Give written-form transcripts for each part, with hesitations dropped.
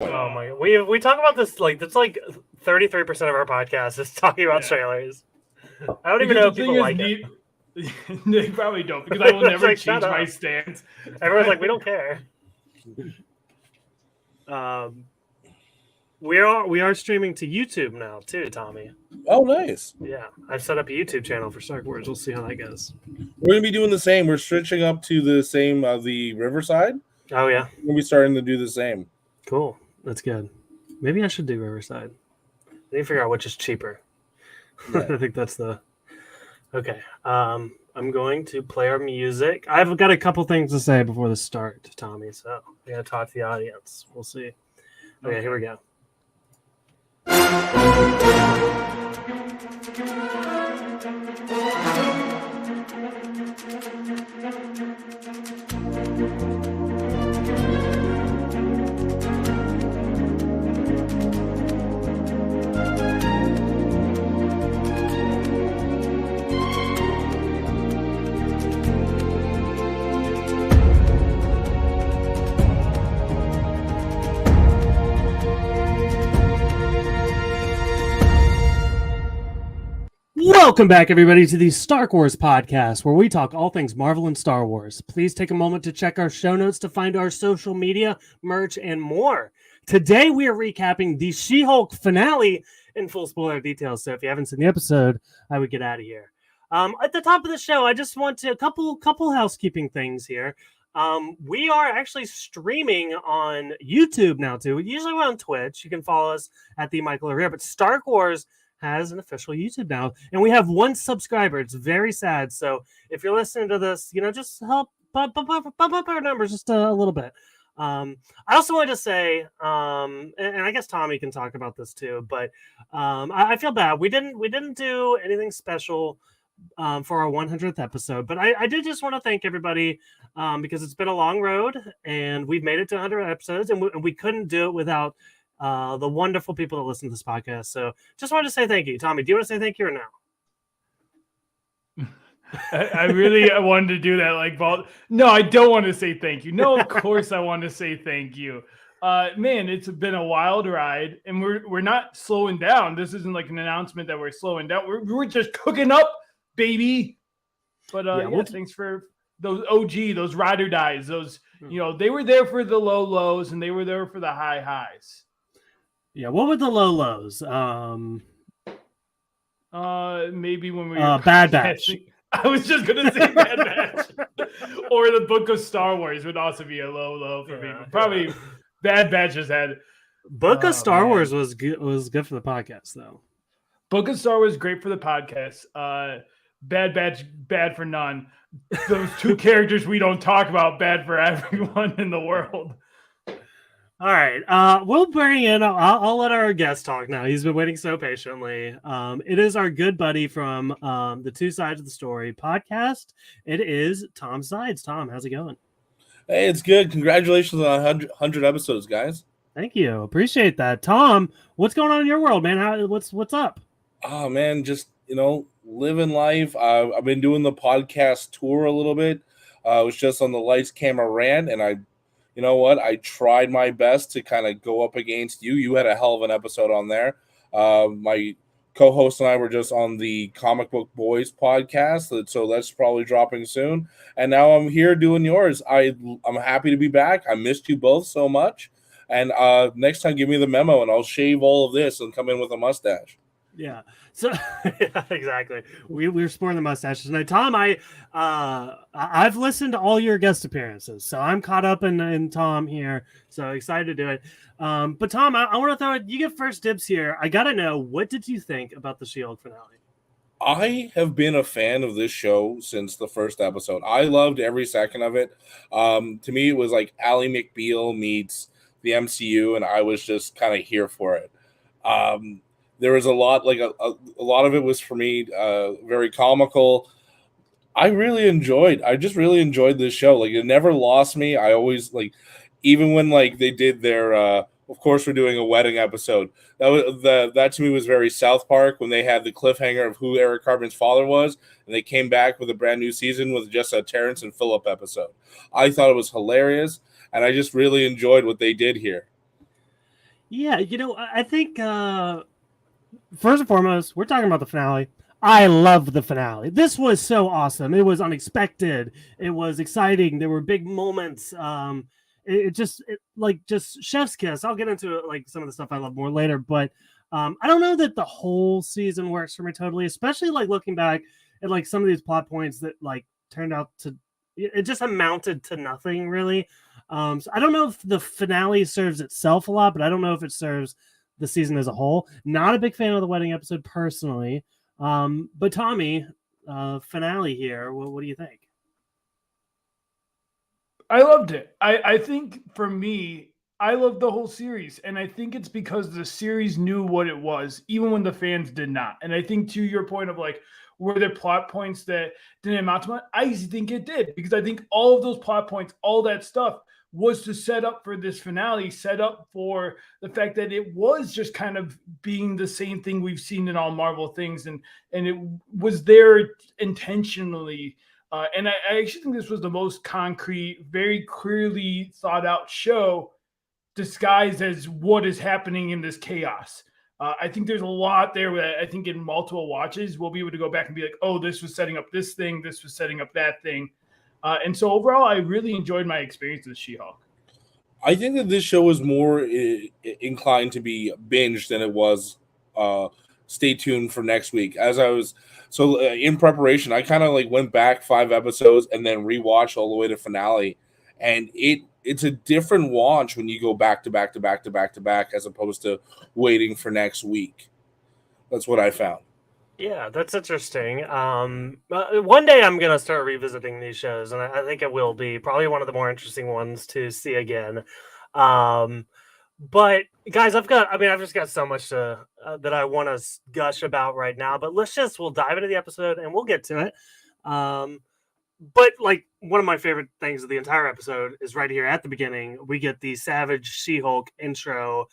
Oh my god. We talk about this like that's like 33% of our podcast is talking about trailers. I don't even know if people like it. They probably don't because I will never like, change my stance. Everyone's like, we don't care. We are streaming to YouTube now too, Tommy. Oh, nice. Yeah, I've set up a YouTube channel for Star Wars. We'll see how that goes. We're gonna be doing the same. We're switching up to the same the Riverside. Oh yeah, we're gonna be starting to do the same. Cool, that's good. Maybe I should do Riverside. I need to figure out which is cheaper. Yeah. I think that's the okay. I'm going to play our music. I've got a couple things to say before the start, Tommy. So I gotta talk to the audience. We'll see. Okay, here we go. Welcome back, everybody, to the Star Wars podcast, where we talk all things Marvel and Star Wars. Please take a moment to check our show notes to find our social media, merch, and more. Today, we are recapping the She-Hulk finale in full spoiler details. So if you haven't seen the episode, I would get out of here. At the top of the show, I just want to a couple housekeeping things here. We are actually streaming on YouTube now too. Usually we're on Twitch. You can follow us at the Michael O'Rear, but Star Wars has an official YouTube now, and we have 1 subscriber. It's very sad. So if you're listening to this, just help bump up our numbers just a little bit. I also wanted to say, and I guess Tommy can talk about this too, but I feel bad. We didn't do anything special for our 100th episode, but I did just want to thank everybody because it's been a long road, and we've made it to 100 episodes, and we couldn't do it without the wonderful people that listen to this podcast. So just wanted to say thank you. Tommy, do you want to say thank you or no? I really wanted to do that. No, I don't want to say thank you. No, of course I want to say thank you. Man, it's been a wild ride, and we're not slowing down. This isn't like an announcement that we're slowing down. We're just cooking up, baby. But thanks for those OG, those ride or dies. Those, they were there for the low lows and they were there for the high highs. Yeah, what were the low lows? Maybe when we were Bad Batch. I was just gonna say Bad Batch, or the Book of Star Wars would also be a low for me. But probably Bad Batch has had. Book of Star Wars was good for the podcast though. Book of Star Wars great for the podcast. Bad Batch bad for none. Those 2 characters we don't talk about bad for everyone in the world. All right, we'll bring in. I'll let our guest talk now. He's been waiting so patiently. It is our good buddy from the Two Sides of the Story podcast. It is Tom Sides. Tom, how's it going? Hey, it's good. Congratulations on 100 episodes, guys. Thank you. Appreciate that. Tom, what's going on in your world, man? What's up? Oh man, just living life. I've been doing the podcast tour a little bit. I was just on the Lights Camera Rant, and you know what? I tried my best to kind of go up against you. You had a hell of an episode on there. My co-host and I were just on the Comic Book Boys podcast, so that's probably dropping soon. And now I'm here doing yours. I'm happy to be back. I missed you both so much. And next time, give me the memo, and I'll shave all of this and come in with a mustache. Yeah. So yeah, exactly. We're sporting the mustaches tonight. Tom, I've listened to all your guest appearances, so I'm caught up in Tom here. So excited to do it. But Tom, I want to throw it. You get first dibs here. I gotta know, what did you think about the She-Hulk finale? I have been a fan of this show since the first episode. I loved every second of it. To me, it was like Ally McBeal meets the MCU, and I was just kind of here for it. There was a lot, a lot of it was for me very comical. I just really enjoyed this show. It never lost me. I always even when they did their of course we're doing a wedding episode. That to me was very South Park when they had the cliffhanger of who Eric Cartman's father was, and they came back with a brand new season with just a Terrence and Phillip episode. I thought it was hilarious, and I just really enjoyed what they did here. Yeah, I think first and foremost, we're talking about the finale. I love the finale. This was so awesome. It was unexpected. It was exciting. There were big moments. Like just chef's kiss. I'll get into like some of the stuff I love more later, but I don't know that the whole season works for me totally, especially like looking back at like some of these plot points that like turned out to it just amounted to nothing really. So I don't know if the finale serves itself a lot, but I don't know if it serves the season as a whole. Not a big fan of the wedding episode personally. But Tommy, finale here. What do you think? I loved it. I think for me, I loved the whole series. And I think it's because the series knew what it was, even when the fans did not. And I think to your point of like, were there plot points that didn't amount to much? I think it did, because I think all of those plot points, all that stuff was to set up for this finale, set up for the fact that it was just kind of being the same thing we've seen in all Marvel things. And it was there intentionally. And I actually think this was the most concrete, very clearly thought out show disguised as what is happening in this chaos. I think there's a lot there that I think in multiple watches, we'll be able to go back and be like, oh, this was setting up this thing, this was setting up that thing. And so overall, I really enjoyed my experience with She-Hulk. I think that this show was more inclined to be binged than it was stay tuned for next week. As I was in preparation, I kind of like went back 5 episodes and then rewatched all the way to finale, and it's a different watch when you go back to back to back to back to back as opposed to waiting for next week. That's what I found. Yeah, that's interesting. One day I'm gonna start revisiting these shows, and I think it will be probably one of the more interesting ones to see again. But guys, I've just got so much to that I want to gush about right now. But we'll dive into the episode and we'll get to it. But like one of my favorite things of the entire episode is right here at the beginning. We get the Savage She-Hulk intro,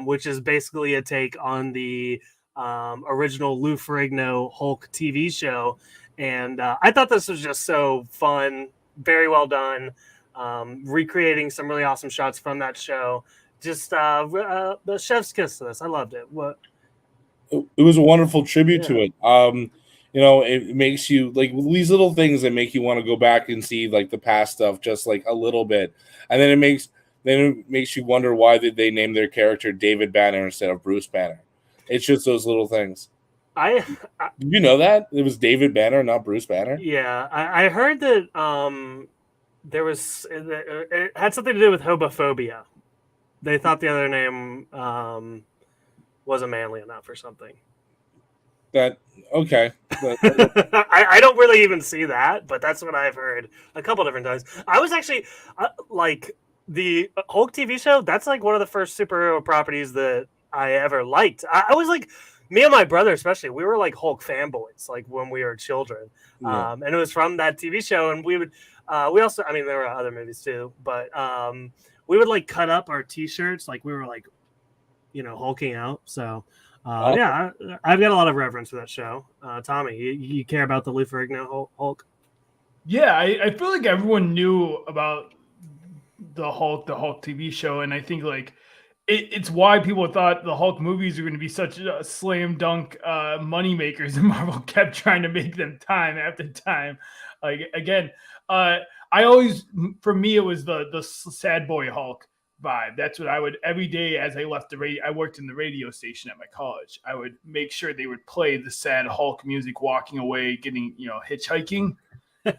which is basically a take on the original Lou Ferrigno Hulk TV show. And I thought this was just so fun, very well done, recreating some really awesome shots from that show. Just the chef's kiss to this. I loved it. It was a wonderful tribute to it. It makes you like these little things that make you want to go back and see like the past stuff just like a little bit. And then it makes you wonder why did they name their character David Banner instead of Bruce Banner. It's just those little things. Did you know that it was David Banner, not Bruce Banner? Yeah, I heard that it had something to do with homophobia. They thought the other name wasn't manly enough or something. Okay. I don't really even see that, but that's what I've heard a couple different times. I was actually like the Hulk TV show. That's like one of the first superhero properties that I ever liked. I was like, me and my brother especially, we were like Hulk fanboys like when we were children. Yeah. And it was from that TV show, and we would we also, I mean, there were other movies too, but we would like cut up our t-shirts like we were like hulking out. So yeah, I've got a lot of reverence for that show. Tommy, you care about the Lou Ferrigno Hulk? Yeah, I feel like everyone knew about the Hulk TV show, and I think like it's why people thought the Hulk movies were going to be such a slam dunk money makers, and Marvel kept trying to make them time after time. Like again, for me it was the sad boy Hulk vibe. That's what I would every day as I left the radio. I worked in the radio station at my college. I would make sure they would play the sad Hulk music walking away, getting hitchhiking.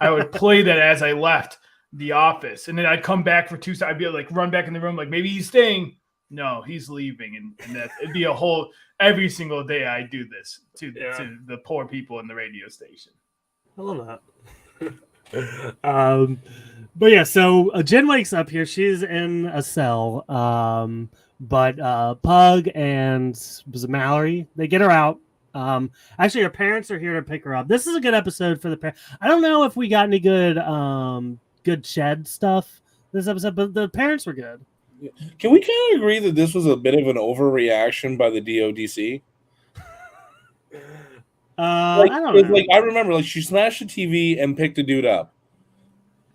I would play that as I left the office, and then I'd come back for 2 seconds. I'd be like run back in the room, like maybe he's staying. No, he's leaving, and that it'd be a whole every single day. I do this to the poor people in the radio station. I love that. But yeah, so Jen wakes up here. She's in a cell. But Pug and was it Mallory? They get her out. Actually, her parents are here to pick her up. This is a good episode for the parents. I don't know if we got any good Shed stuff this episode, but the parents were good. Can we kind of agree that this was a bit of an overreaction by the DODC? I don't know. Like I remember, like she smashed the TV and picked a dude up.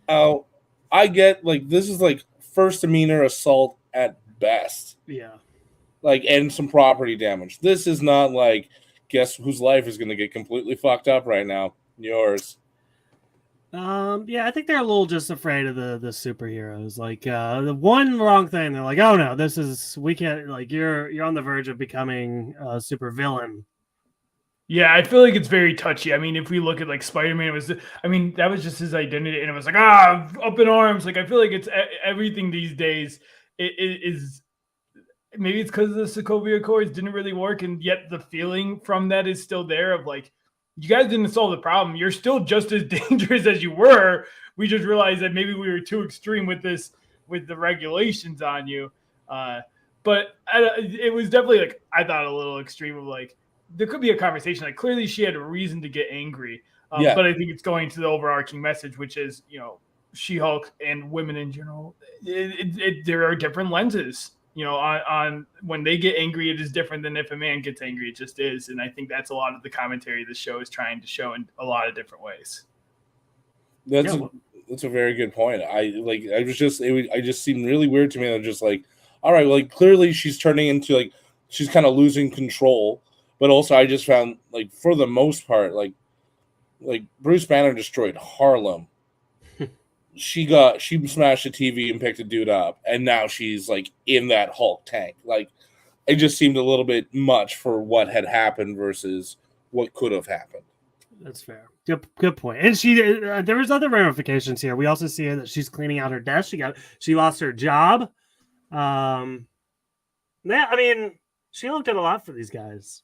I get like this is like first demeanor assault at best. Yeah. like, and some property damage. This is not like, guess whose life is going to get completely fucked up right now? Yours. Yeah, I think they're a little just afraid of the superheroes. Like the one wrong thing, they're like, oh no, we can't, like, you're on the verge of becoming a super villain. Yeah, I feel like it's very touchy. I mean, if we look at like Spider-Man, that was just his identity, and it was like, up in arms. Like, I feel like it's everything these days. It is maybe it's because the Sokovia Accords didn't really work, and yet the feeling from that is still there of like, you guys didn't solve the problem. You're still just as dangerous as you were. We just realized that maybe we were too extreme with the regulations on you. But it was definitely, like, I thought, a little extreme of like, there could be a conversation. Like, clearly she had a reason to get angry. But I think it's going to the overarching message, which is, She-Hulk and women in general, there are different lenses. On when they get angry, it is different than if a man gets angry. It just is. And I think that's a lot of the commentary the show is trying to show in a lot of different ways. That's a very good point. I just seemed really weird to me. I'm just like, all right, well, like, clearly she's turning into, like, she's kind of losing control. But also, I just found, like, for the most part, like Bruce Banner destroyed Harlem. She smashed a TV and picked a dude up, and now she's, like, in that Hulk tank. Like, it just seemed a little bit much for what had happened versus what could have happened. That's fair. Good point. And there was other ramifications here. We also see that she's cleaning out her desk. She lost her job. I mean, she looked at a lot for these guys.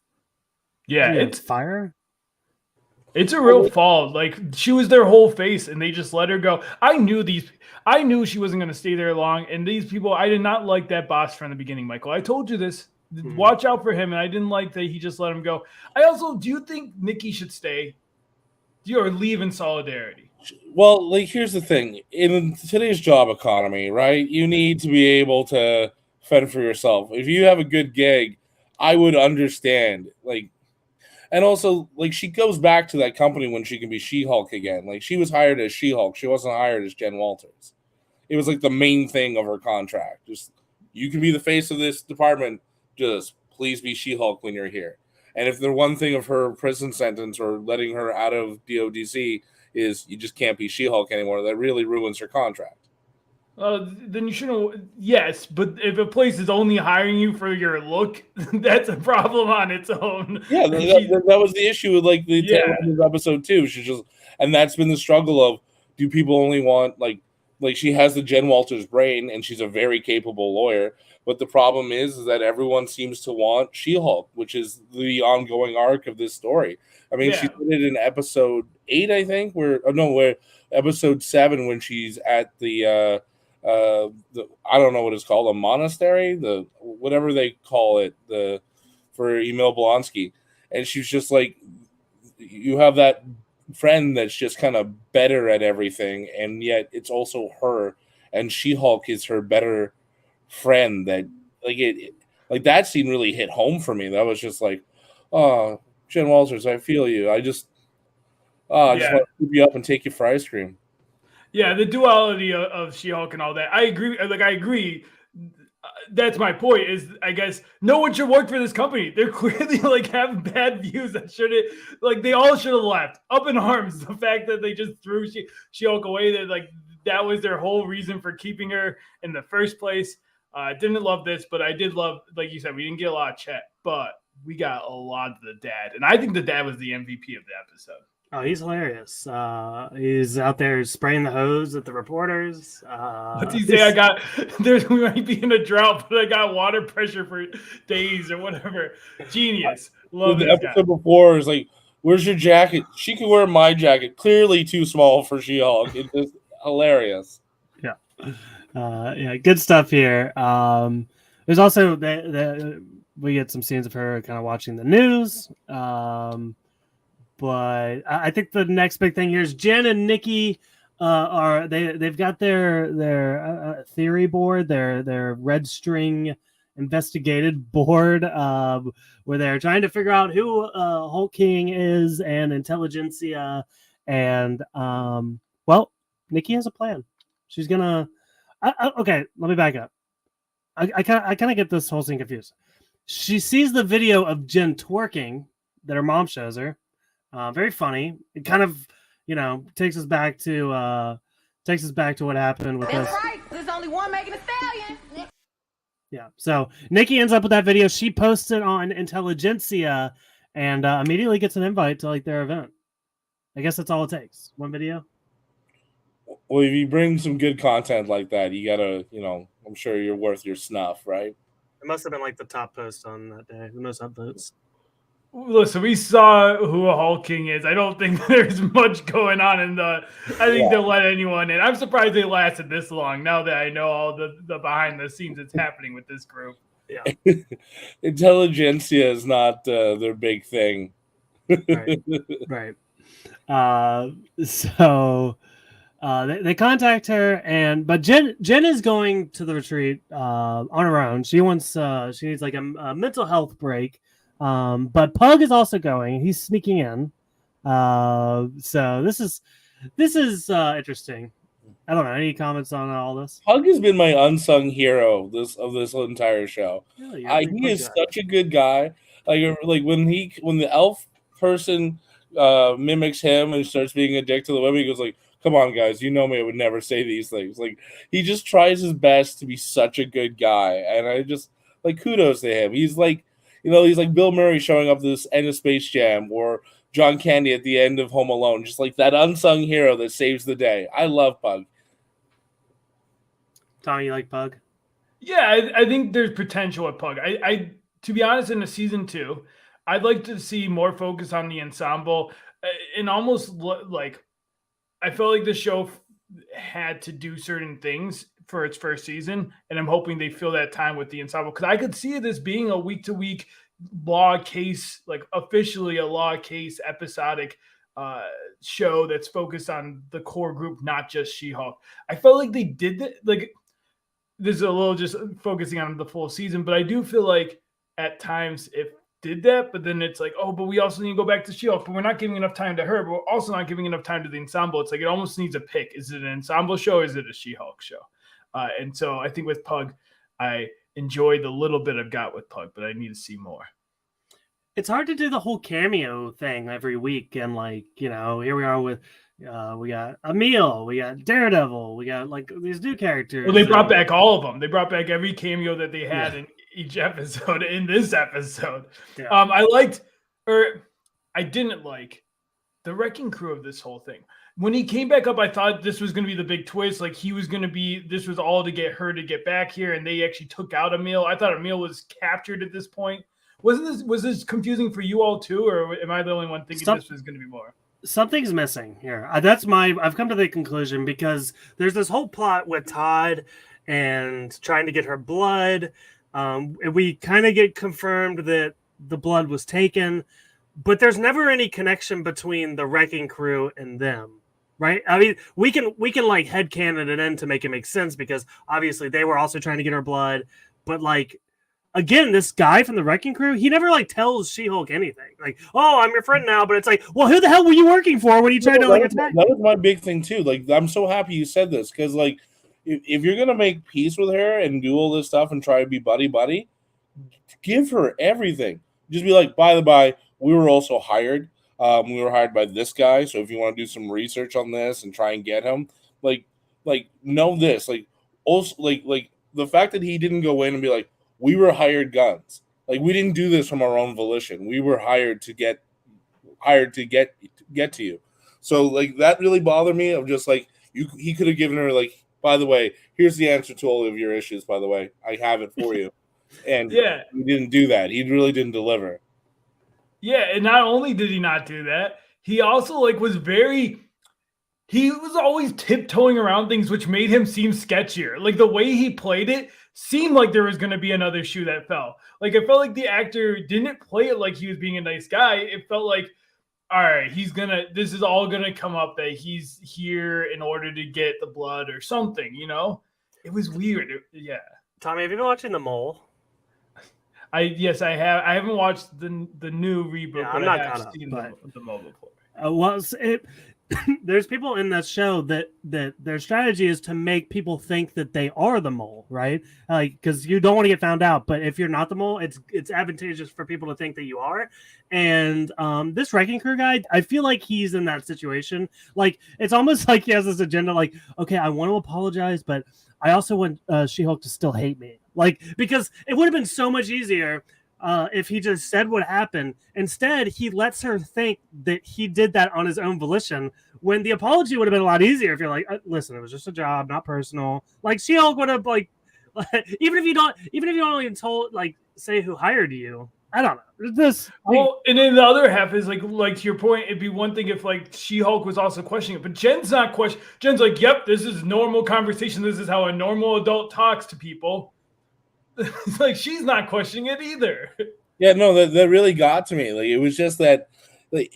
Yeah, it's fire. It's a real fall. Like, she was their whole face, and they just let her go. I knew she wasn't going to stay there long. And these people, I did not like that boss from the beginning, Michael. I told you this. Watch out for him. And I didn't like that he just let him go. Do you think Nikki should stay? Or leave in solidarity? Well, like, here's the thing. In today's job economy, right, you need to be able to fend for yourself. If you have a good gig, I would understand. Like, and also, like, she goes back to that company when she can be She-Hulk again. Like, she was hired as She-Hulk. She wasn't hired as Jen Walters. It was, like, the main thing of her contract. Just, you can be the face of this department. Just please be She-Hulk when you're here. And if the one thing of her prison sentence or letting her out of DODC is you just can't be She-Hulk anymore, that really ruins her contract. Then you shouldn't. Yes, but if a place is only hiring you for your look, that's a problem on its own. Yeah, that was the issue with, like, the episode 2. She's just, and that's been the struggle of, do people only want, like she has the Jen Walters brain and she's a very capable lawyer, but the problem is that everyone seems to want She-Hulk, which is the ongoing arc of this story. I mean, she did it in episode 8, I think, where episode 7 when she's at the I don't know what it's called, a monastery, the whatever they call it, for Emil Blonsky, and she's just like, you have that friend that's just kind of better at everything, and yet it's also her, and She-Hulk is her better friend. That like that scene really hit home for me. That was just like, oh, Jen Walters, I feel you. I just want to keep you up and take you for ice cream. Yeah, the duality of She-Hulk and all that. I agree. I agree. That's my point. Is, I guess, no one should work for this company. They're clearly, like, having bad views that shouldn't. Like, they all should have left. Up in arms. The fact that they just threw She-Hulk away. That was their whole reason for keeping her in the first place. I didn't love this, but I did love, like you said, we didn't get a lot of Chet, but we got a lot of the dad, and I think the dad was the MVP of the episode. Oh, he's hilarious. He's out there spraying the hose at the reporters. What's he say? We might be in a drought, but I got water pressure for days or whatever. Genius. Love the this episode guy. before is like, where's your jacket? She can wear my jacket. Clearly too small for She-Hulk. It's just hilarious. Yeah. Good stuff here. There's also we get some scenes of her kind of watching the news. But I think the next big thing here is Jen and Nikki they've got their theory board, their red string investigated board, where they're trying to figure out who Hulk King is and Intelligentsia. And Nikki has a plan. She's gonna. Okay, let me back up. I kind of get this whole thing confused. she sees the video of Jen twerking that her mom shows her. Very funny. It kind of, takes us back to what happened with That's us. right. There's only one making a stallion. Yeah. So Nikki ends up with that video. She posts it on Intelligentsia and immediately gets an invite to like their event. I guess that's all it takes. One video. Well, if you bring some good content like that, you gotta, I'm sure you're worth your snuff, right? It must have been like the top post on that day, the most upvotes. Listen, we saw who a Hulk King is. I don't think there's much going on I think they'll let anyone in. I'm surprised they lasted this long now that I know all the behind the scenes that's happening with this group. Yeah. Intelligentsia is not their big thing. Right. So they contact her, but Jen is going to the retreat on her own. She needs like a mental health break. But Pug is also going. He's sneaking in. So this is interesting. I don't know. Any comments on all this? Pug has been my unsung hero of this entire show. Really? He is such a good guy. Like when the elf person mimics him and starts being a dick to the women, he goes like, "Come on, guys, you know me. I would never say these things." Like he just tries his best to be such a good guy, and I just kudos to him. He's like. He's like Bill Murray showing up to this end of Space Jam or John Candy at the end of Home Alone. Just like that unsung hero that saves the day. I love Pug. Tommy, you like Pug? Yeah, I think there's potential at Pug. I to be honest, in the season 2, I'd like to see more focus on the ensemble and almost like I felt like the show had to do certain things for its first season, and I'm hoping they fill that time with the ensemble because I could see this being a week-to-week law case, like officially a law case episodic show that's focused on the core group, not just She-Hulk. I felt like they did that. Like this is a little just focusing on the full season, but I do feel like at times it did that, but then it's like, oh, but we also need to go back to She-Hulk, but we're not giving enough time to her, but we're also not giving enough time to the ensemble. It's like it almost needs a pick. Is it an ensemble show or is it a She-Hulk show? And so I think with Pug, I enjoy the little bit I've got with Pug, but I need to see more. It's hard to do the whole cameo thing every week. And here we are with, we got Emil, we got Daredevil, we got these new characters. Well, they brought back all of them. They brought back every cameo that they had in each episode in this episode. Yeah. I didn't like the wrecking crew of this whole thing. When he came back up, I thought this was going to be the big twist. Like this was all to get her to get back here, and they actually took out Emil. I thought Emil was captured at this point. Was this confusing for you all too, or am I the only one thinking this was going to be more? Something's missing here. I've come to the conclusion because there's this whole plot with Todd and trying to get her blood. We kind of get confirmed that the blood was taken, but there's never any connection between the wrecking crew and them. Right? I mean, we can like headcanon it in to make it make sense because obviously they were also trying to get her blood. But again, this guy from the wrecking crew, he never tells She-Hulk anything. Like, oh, I'm your friend now. But it's like, well, who the hell were you working for when you tried to attack? That was my big thing too. I'm so happy you said this because if you're gonna make peace with her and do all this stuff and try to be buddy, give her everything. Just be like, by the by, we were also hired. We were hired by this guy, so if you want to do some research on this and try and get him, know this, also the fact that he didn't go in and be like, we were hired guns, we didn't do this from our own volition. We were hired to get to you. So that really bothered me. Of just he could have given her by the way, here's the answer to all of your issues. By the way, I have it for you, and he didn't do that. He really didn't deliver. Yeah, and not only did he not do that, he also he was always tiptoeing around things, which made him seem sketchier. The way he played it seemed like there was going to be another shoe that fell. It felt like the actor didn't play it like he was being a nice guy. It felt like, all right, this is all going to come up that he's here in order to get the blood or something, It was weird. Yeah. Tommy, have you been watching The Mole? Yes, I have. I haven't watched the new reboot. Yeah, but I'm not I have caught up, seen but the Mole before. there's people in that show that their strategy is to make people think that they are the mole, right? Like, because you don't want to get found out, but if you're not the mole, it's advantageous for people to think that you are. And this Wrecking Crew guy, I feel like he's in that situation. Like, it's almost like he has this agenda. Like, okay, I want to apologize, but I also want She-Hulk to still hate me. Like, because it would have been so much easier if he just said what happened. Instead, he lets her think that he did that on his own volition, when the apology would have been a lot easier if you're like, listen, it was just a job, not personal. Like, She-Hulk would have, like, even if you don't even told, like, say who hired you. I don't know. This, well, and then the other half is like to your point, it'd be one thing if like She-Hulk was also questioning it, but Jen's not questioning. Jen's like, yep, this is normal conversation. This is how a normal adult talks to people. It's like she's not questioning it either. Yeah, no, that really got to me. Like, it was just that, like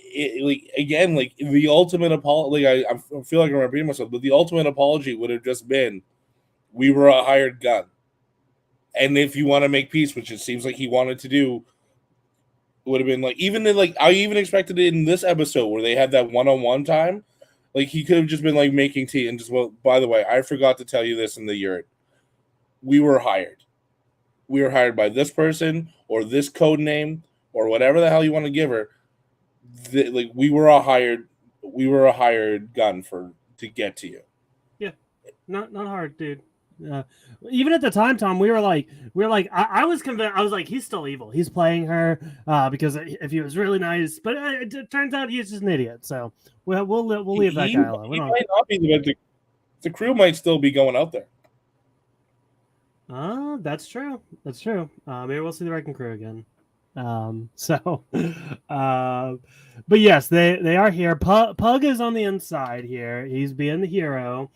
again, like the ultimate apology. Like, I feel like I'm repeating myself, but the ultimate apology would have just been, we were a hired gun, and if you want to make peace, which it seems like he wanted to do, would have been like, I even expected it in this episode where they had that one-on-one time. Like, he could have just been like making tea and just, well, by the way, I forgot to tell you this in the yurt. We were hired. We were hired by this person or this code name or whatever the hell you want to give her. Like, we were a hired gun to get to you. Yeah, not hard, dude. Even at the time, Tom, we were like, I was convinced. I was like, he's still evil. He's playing her because if he was really nice, but it turns out he's just an idiot. So we'll leave that guy alone. He might not be the crew might still be going out there. That's true. That's true. Maybe we'll see the Wrecking Crew again. But yes, they are here. Pug is on the inside here. He's being the hero.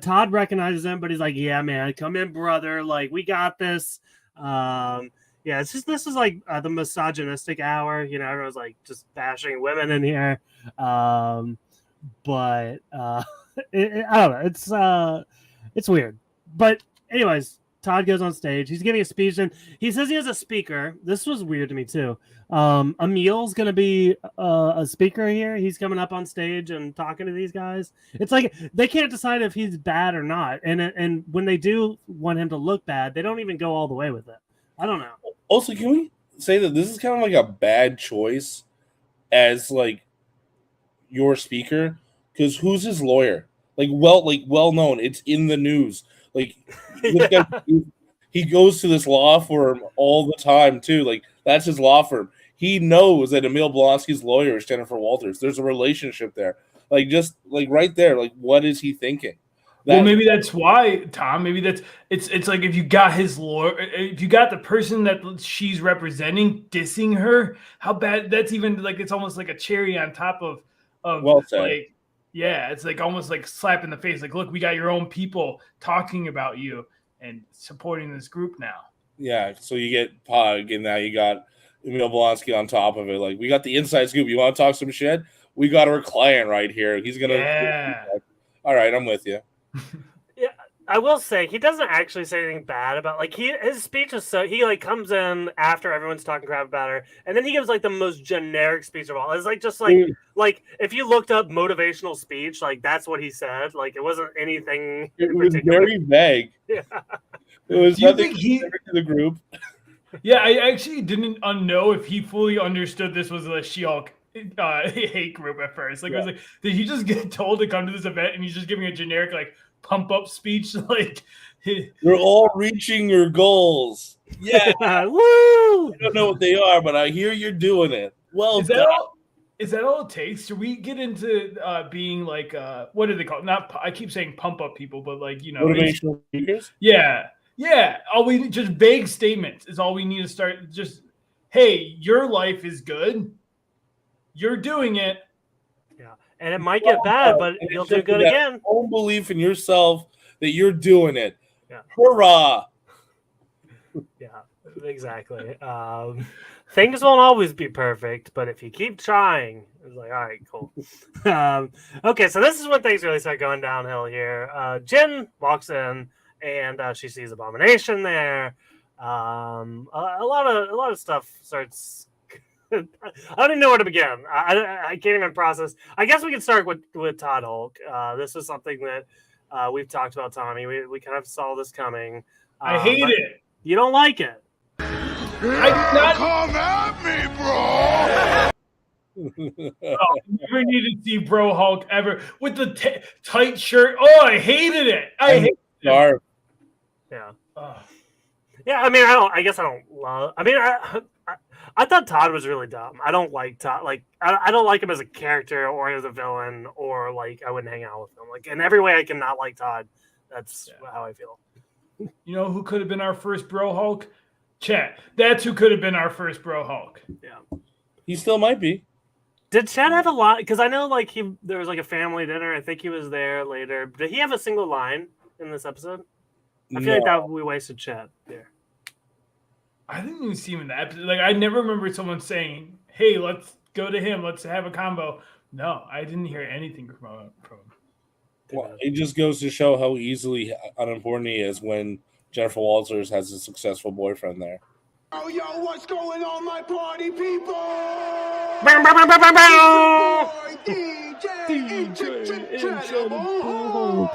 Todd recognizes him, but he's like, "Yeah, man, come in, brother. Like, we got this." Yeah, this is like the misogynistic hour. You know, everyone's like just bashing women in here. But I don't know. It's weird. But anyways, Todd goes on stage. He's giving a speech, and he says he has a speaker. This was weird to me too. Emil's gonna be a speaker here. He's coming up on stage and talking to these guys. It's like they can't decide if he's bad or not. And when they do want him to look bad, they don't even go all the way with it. I don't know. Also, can we say that this is kind of like a bad choice as like your speaker? Because who's his lawyer? Like well known. It's in the news. Like, this guy, he goes to this law firm all the time too. Like, that's his law firm. He knows that Emil Blonsky's lawyer is Jennifer Walters. There's a relationship there. Like, just like right there. Like, what is he thinking? Well, maybe that's why, Tom. Maybe it's like if you got his lawyer, if you got the person that she's representing dissing her, how bad that's even like it's almost like a cherry on top of well said. Like, yeah, it's like almost like slap in the face. Like, look, we got your own people talking about you and supporting this group now. Yeah, so you get Pug, and now you got Emil Blonsky on top of it. Like, we got the inside scoop. You want to talk some shit? We got our client right here. He's gonna. Yeah. All right, I'm with you. Yeah, I will say he doesn't actually say anything bad about like his speech is so he like comes in after everyone's talking crap about her, and then he gives like the most generic speech of all. It's like just like if you looked up motivational speech, like that's what he said. Like it wasn't anything. It was very vague. Yeah. It was nothing to the group. Yeah, I actually didn't know if he fully understood this was a She-Hulk hate group at first. Like, I was like, did he just get told to come to this event and he's just giving a generic like pump up speech? Like, you're all reaching your goals. Yeah, woo! I don't know what they are, but I hear you're doing it. Well, is that all it takes? Should we get into being like what do they call it? Not I keep saying pump up people, but like motivational speakers. Yeah. All we just vague statements is all we need to start. Just hey, your life is good. You're doing it. Yeah, and it might get bad, but you'll do good again. Own belief in yourself that you're doing it. Yeah. Hurrah! Yeah, exactly. Things won't always be perfect, but if you keep trying, it's like, all right, cool. Okay, so this is when things really start going downhill here. Jen walks in and she sees Abomination there. A lot of stuff starts I don't even know where to begin. I can't even process. I guess we can start with Todd Hulk. This is something that we've talked about, Tommy. We kind of saw this coming. I hate but it. You don't like it. I do not Come at me, bro. never need to see Bro Hulk ever with the tight shirt. Oh, I hated it. I hate it. Scarf. Yeah. Oh. Yeah, I mean, I guess I don't love. I mean, I thought Todd was really dumb. I don't like Todd. Like, I don't like him as a character or as a villain, or like I wouldn't hang out with him. Like in every way, I can not like Todd. That's how I feel. You know who could have been our first Bro Hulk? Chet. That's who could have been our first Bro Hulk. Yeah. He still might be. Did Chad have a lot? Because I know like there was like a family dinner. I think he was there later. Did he have a single line in this episode? I feel like that we wasted Chad there. I didn't even see him in the episode. Like I never remember someone saying, "Hey, let's go to him. Let's have a combo." No, I didn't hear anything from him. Well, it just goes to show how easily unimportant he is when Jennifer Walters has a successful boyfriend there. Oh, yo, what's going on, my party people? Bow, bow, bow, bow, bow, bow. Boy, DJ Incredible.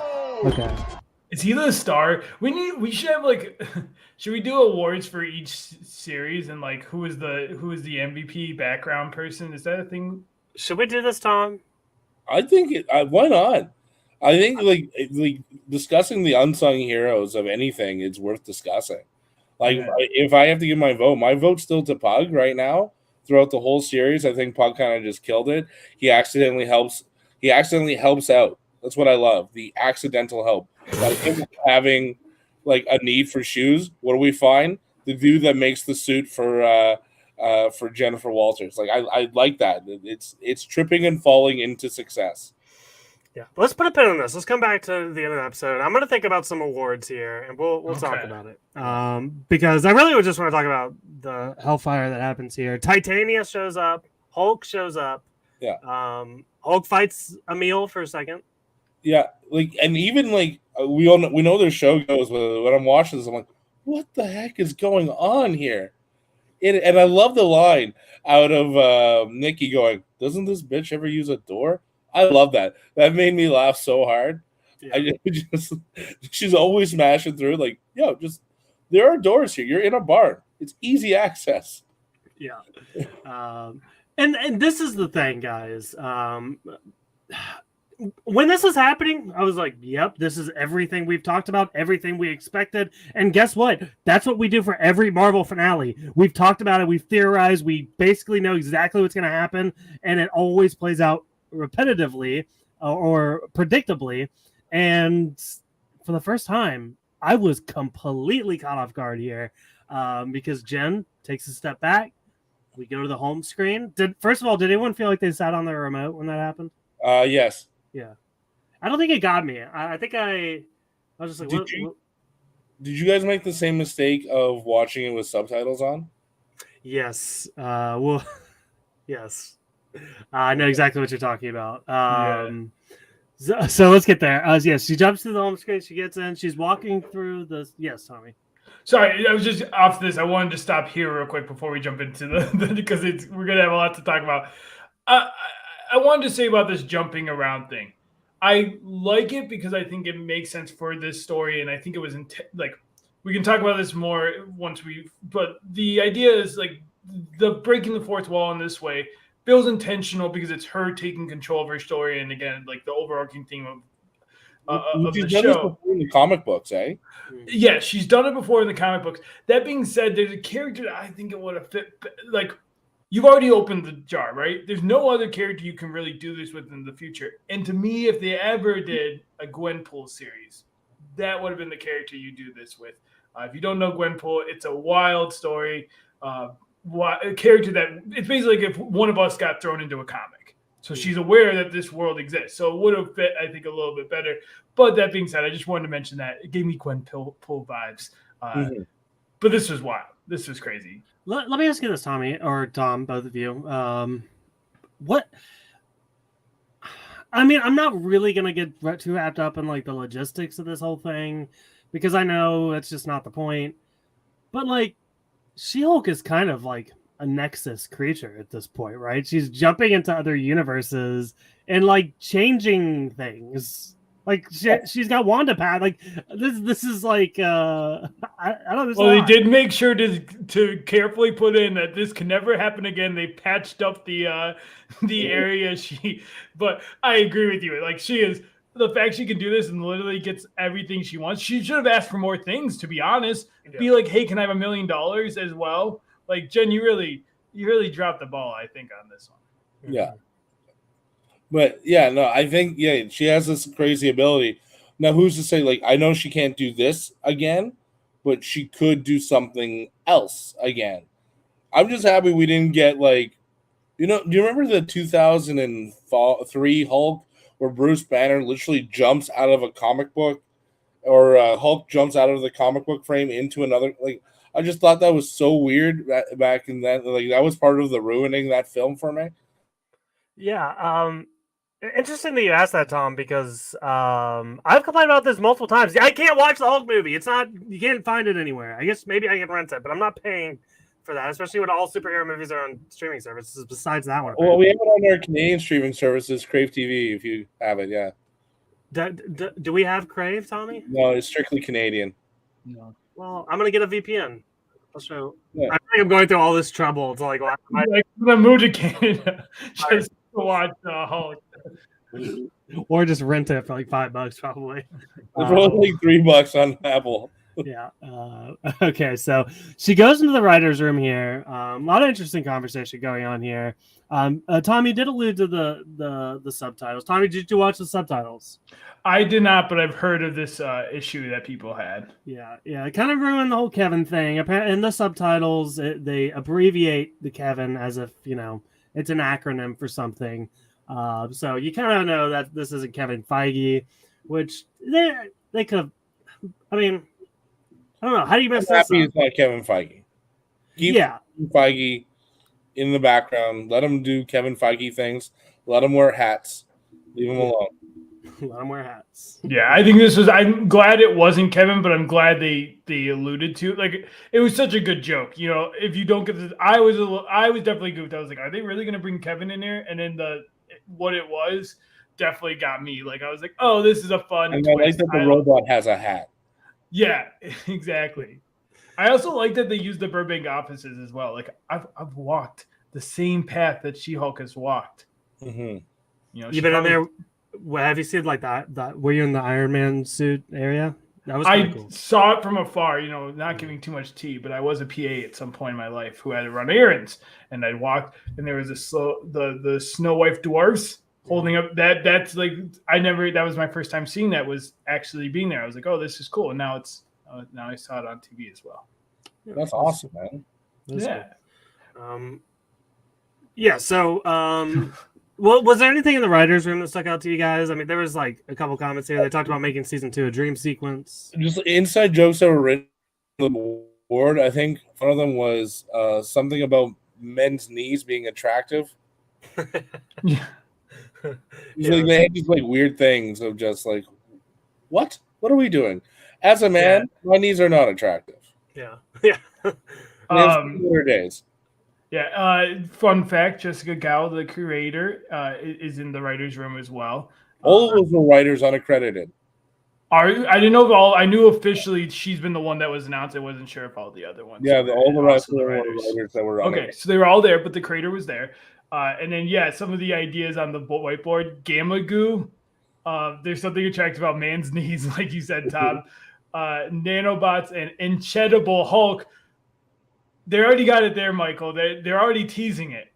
Okay. Is he the star? We should have like should we do awards for each series and like who is the MVP background person? Is that a thing? Should we do this, Tom? I think why not? I think like discussing the unsung heroes of anything is worth discussing. Like if I have to give my vote's still to Pug right now. Throughout the whole series, I think Pug kind of just killed it. He accidentally helps out. That's what I love. The accidental help. Like him having like a need for shoes. What do we find? The dude that makes the suit for Jennifer Walters. Like I like that. It's tripping and falling into success. Yeah. Let's put a pin on this. Let's come back to the end of the episode. I'm going to think about some awards here, and we'll talk about it. Because I really would just want to talk about the hellfire that happens here. Titania shows up. Hulk shows up. Yeah. Hulk fights Emil for a second. Yeah, like, and even like we know their show goes, but when I'm watching this, I'm like, what the heck is going on here? And I love the line out of Nikki going, "Doesn't this bitch ever use a door?" I love that. That made me laugh so hard. Yeah. I just she's always smashing through. Like, yo, just there are doors here. You're in a bar. It's easy access. Yeah. And this is the thing, guys. When this is happening, I was like, yep, this is everything we've talked about, everything we expected. And guess what? That's what we do for every Marvel finale. We've talked about it. We've theorized. We basically know exactly what's going to happen. And it always plays out repetitively or predictably. And for the first time, I was completely caught off guard here because Jen takes a step back. We go to the home screen. First of all, did anyone feel like they sat on their remote when that happened? Yes. Yeah. I don't think it got me. I think I was just like, Did you guys make the same mistake of watching it with subtitles on? Yes. Well, yes. I know exactly what you're talking about. So let's get there. Yes, she jumps to the home screen. She gets in. She's walking through the. Yes, Tommy. Sorry, I was just off this. I wanted to stop here real quick before we jump into the because we're gonna have a lot to talk about. I wanted to say about this jumping around thing. I like it because I think it makes sense for this story, and I think it was like we can talk about this more once we. But the idea is like the breaking the fourth wall in this way feels intentional because it's her taking control of her story, and again, like the overarching theme of the show. In the comic books, eh? Yeah, she's done it before in the comic books. That being said, there's a character that I think it would have fit. Like, you've already opened the jar, right? There's no other character you can really do this with in the future. And to me, if they ever did a Gwenpool series, that would have been the character you do this with. If you don't know Gwenpool, it's a wild story. A character that it's basically like if one of us got thrown into a comic. So she's aware that this world exists. So it would have fit, I think, a little bit better. But that being said, I just wanted to mention that. It gave me Gwenpool vibes. But this was wild. This was crazy. Let me ask you this, Tommy, or Tom, both of you. What? I mean, I'm not really going to get too wrapped up in like the logistics of this whole thing because I know that's just not the point. But like, She-Hulk is kind of like a Nexus creature at this point, right? She's jumping into other universes and like changing things. Like she's got Wanda pad. Like this is like I don't know. Well, they did make sure to carefully put in that this can never happen again. They patched up the area but I agree with you. Like she is the fact she can do this and literally gets everything she wants. She should have asked for more things, to be honest. Yeah. Be like, hey, can I have $1 million as well? Like Jen, you really dropped the ball, I think, on this one. Yeah. But yeah, no, I think she has this crazy ability. Now, who's to say? Like, I know she can't do this again, but she could do something else again. I'm just happy we didn't get like, do you remember the 2003 Hulk where Bruce Banner literally jumps out of a comic book, or Hulk jumps out of the comic book frame into another? Like, I just thought that was so weird back in that. Like, that was part of the ruining that film for me. Yeah. Interesting that you asked that, Tom, because I've complained about this multiple times. I can't watch the Hulk movie. You can't find it anywhere. I guess maybe I can rent it, but I'm not paying for that, especially when all superhero movies are on streaming services besides that one. Well, we have it on our Canadian streaming services, Crave TV, if you have it, yeah. Do we have Crave, Tommy? No, it's strictly Canadian. No. Well, I'm going to get a VPN. I'll show. Yeah. I think I'm going through all this trouble to like move to Canada just to watch Hulk. Or just rent it for like $5 probably. It's probably like $3 on Apple. Yeah. Okay. So she goes into the writer's room here. A lot of interesting conversation going on here. Tommy did allude to the subtitles. Tommy, did you watch the subtitles? I did not, but I've heard of this issue that people had. Yeah. It kind of ruined the whole Kevin thing. In the subtitles, they abbreviate the Kevin as if it's an acronym for something. So you kind of know that this isn't Kevin Feige, which they could have. I mean, I don't know. How do you mess this up? It's not Kevin Feige. Keep Feige in the background. Let him do Kevin Feige things. Let him wear hats. Leave him alone. Let him wear hats. Yeah, I think I'm glad it wasn't Kevin, but I'm glad they alluded to like it was such a good joke. If you don't get this, I was definitely goofed. I was like, are they really going to bring Kevin in here? And then what it was definitely got me. Like I was like, oh, this is a fun. And I like that the robot has a hat. Yeah, exactly. I also like that they used the Burbank offices as well. Like I've walked the same path that She-Hulk has walked. Mm-hmm. You've been in there. Have you seen like that? Were you in the Iron Man suit area? That was cool. Saw it from afar. Not giving too much tea, but I was a PA at some point in my life who had to run errands, and I'd walk, and there was the Snow White dwarves holding up. That's like that was my first time seeing that, was actually being there. I was like, oh, this is cool. And now I saw it on TV as well. That's awesome, man. Yeah. Cool. Yeah. So, well, was there anything in the writers' room that stuck out to you guys? I mean, there was like a couple comments here. They talked about making season 2 a dream sequence. Just inside jokes that were written on the board. I think one of them was something about men's knees being attractive. Yeah. Like they had just like weird things of just like, what are we doing? As a man, my knees are not attractive. Yeah. Days. Yeah. Fun fact: Jessica Gao, the creator, is in the writers' room as well. All of those were writers unaccredited. I didn't know all. I knew officially she's been the one that was announced. I wasn't sure if all the other ones. Yeah, all the rest were writers that were okay. So they were all there, but the creator was there. And then some of the ideas on the whiteboard, Gamma Goo. There's something attractive about man's knees, like you said, Tom. Nanobots and Incredible Hulk. They already got it there, Michael. They're already teasing it.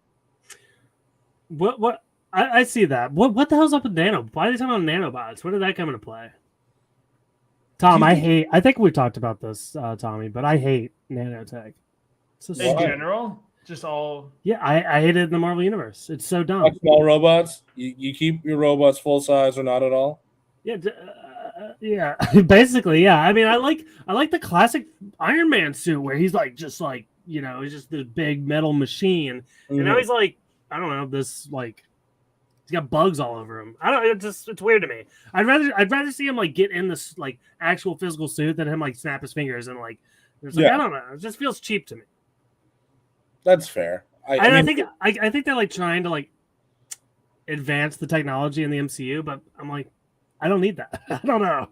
What? I see that. What the hell's up with Nano? Why are they talking about nanobots? When did that come into play? Tom, I think we talked about this, Tommy, but I hate nanotech. In general? Just all. Yeah, I hate it in the Marvel universe. It's so dumb. Like small robots. You keep your robots full size or not at all. Yeah, basically, yeah. I mean, I like the classic Iron Man suit where he's like just like he's just this big metal machine, and now he's like I don't know this like he's got bugs all over him. I don't. It's weird to me. I'd rather see him like get in this like actual physical suit than him like snap his fingers and like. It's like I don't know. It just feels cheap to me. That's fair. I think they're like trying to like advance the technology in the MCU, but I'm like, I don't need that. I don't know.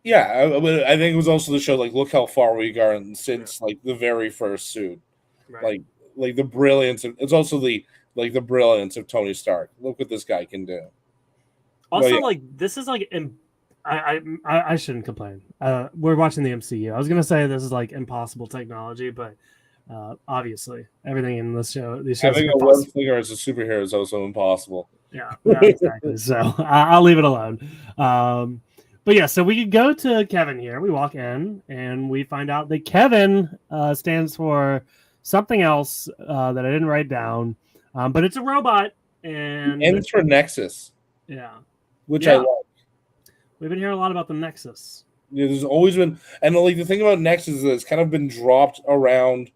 Yeah, I think it was also the show. Like, look how far we've gone since like the very first suit. Right. Like the brilliance. It's also the brilliance of Tony Stark. Look what this guy can do. Also, yeah. like this is like I shouldn't complain. We're watching the MCU. I was gonna say this is like impossible technology, but obviously everything in this show, these shows, Having are a web impossible. flinger as a superhero is also impossible. Yeah, exactly. So I'll leave it alone. But yeah, so we go to Kevin here. We walk in and we find out that Kevin stands for something else that I didn't write down, but it's a robot, and it's for Nexus, yeah, which Yeah. I love. we've been hearing a lot about the Nexus. Yeah, there's always been, and like the thing about Nexus is that it's kind of been dropped around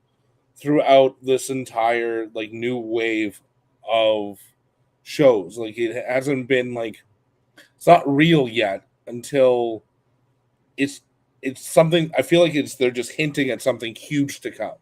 throughout this entire like new wave of shows. Like it hasn't been like it's not real yet until it's something. I feel like they're just hinting at something huge to come.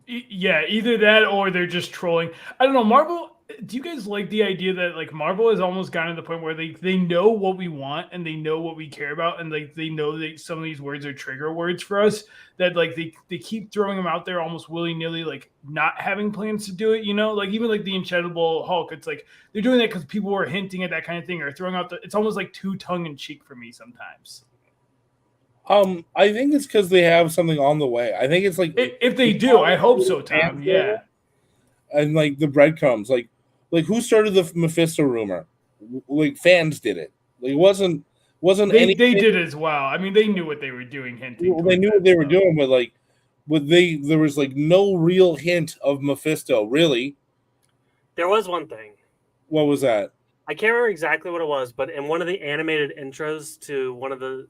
Yeah, either that or they're just trolling. I don't know. Marvel, do you guys like the idea that like Marvel has almost gotten to the point where they know what we want and they know what we care about, and like they know that some of these words are trigger words for us, that like they keep throwing them out there almost willy-nilly, like not having plans to do it, you know? Like even like the Incredible Hulk, it's like they're doing that because people were hinting at that kind of thing or throwing out it's almost like too tongue-in-cheek for me sometimes. I think it's because they have something on the way. I think it's like If they do, I hope so, Tom. Yeah. And like the breadcrumbs, like who started the Mephisto rumor? Like fans did it. Like it wasn't They did as well. I mean, they knew what they were doing, hinting. Well, they knew what they were doing, but there was like no real hint of Mephisto. Really, There was one thing. what was that? I can't remember exactly what it was, but in one of the animated intros to one of the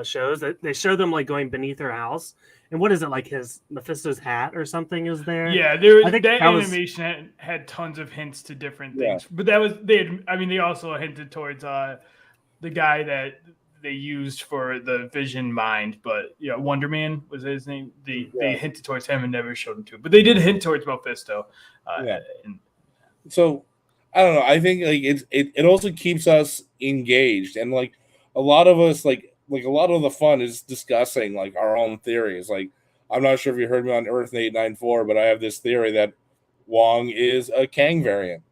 shows, they show them like going beneath her house, and what is it, like his Mephisto's hat or something is there? Yeah, I think that that was- animation had tons of hints to different Yeah. things, but that was they also hinted towards the guy that they used for the Vision mind, but yeah, Wonder Man was his name. They hinted towards him and never showed him to, but they did hint towards Mephisto. Yeah. And, So I don't know. I think like it also keeps us engaged, and like a lot of us like a lot of the fun is discussing like our own theories. Like I'm not sure if you heard me on Earth 894, but I have this theory that Wong is a Kang variant.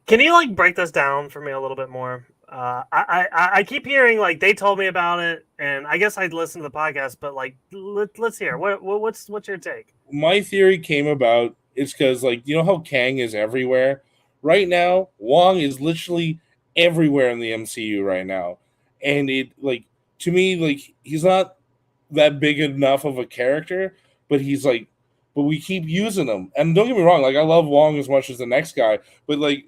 Can you like break this down for me a little bit more? I keep hearing like they told me about it, and I guess I'd listen to the podcast, but like let's hear what's your take? My theory came about is because like you know how Kang is everywhere right now. Wong is literally everywhere in the MCU right now, and it like to me like he's not that big enough of a character, but but we keep using him. And don't get me wrong, like I love Wong as much as the next guy, but like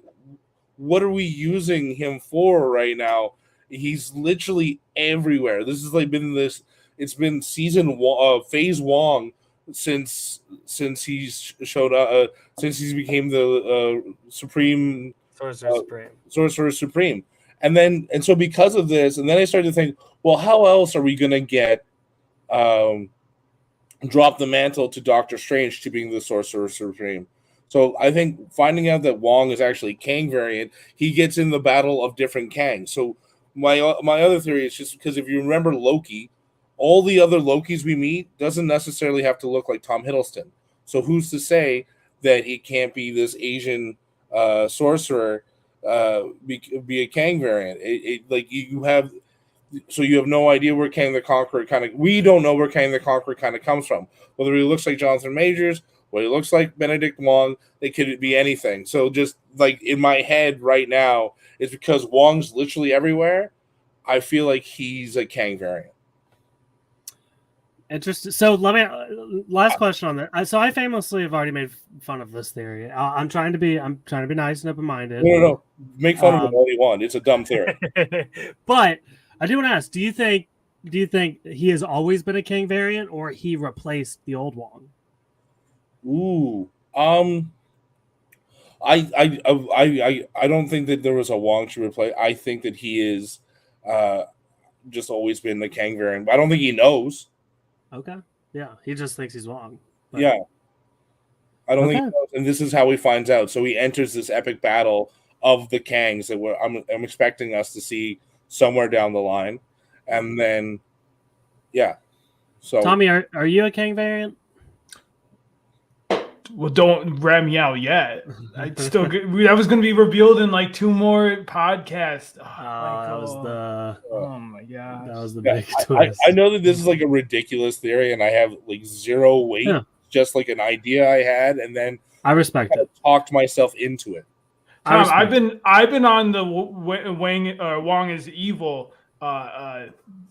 what are we using him for right now? He's literally everywhere. This has like been this. It's been phase Wong since he's showed up. Since he's became the Supreme Sorcerer Supreme, and so because of this, and then I started to think, well, how else are we gonna get drop the mantle to Doctor Strange to being the Sorcerer Supreme? So I think finding out that Wong is actually Kang variant, he gets in the battle of different Kangs. So my other theory is just because if you remember Loki, all the other Lokis we meet doesn't necessarily have to look like Tom Hiddleston. So who's to say that he can't be this Asian sorcerer, be a Kang variant? Like you have no idea where Kang the Conqueror we don't know where Kang the Conqueror kind of comes from. Whether he looks like Jonathan Majors, whether he looks like Benedict Wong, it could be anything. So just like in my head right now, it's because Wong's literally everywhere. I feel like he's a Kang variant. Interesting. So let me last question on that. So I famously have already made fun of this theory. I'm trying to be nice and open minded. No. Make fun of him all you want. It's a dumb theory. But I do want to ask: Do you think he has always been a Kang variant, or he replaced the old Wong? Ooh. I don't think that there was a Wong to replace. I think that he is just always been the Kang variant. But I don't think he knows. Okay. Yeah, he just thinks he's Wong. But... Yeah. I don't Okay. think, and this is how he finds out. So he enters this epic battle of the Kangs that I'm expecting us to see somewhere down the line, and then yeah. So Tommy, are you a Kang variant? Well, don't rat me out yet. I'd still that was going to be revealed in like 2 more podcasts. Oh, Oh my god. that was the yeah, big twist. I know that this is like a ridiculous theory, and I have like zero weight, Yeah. just like an idea I had, and then I respect kind it. of talked myself into it. I Tom, respect I've been on the Wong is evil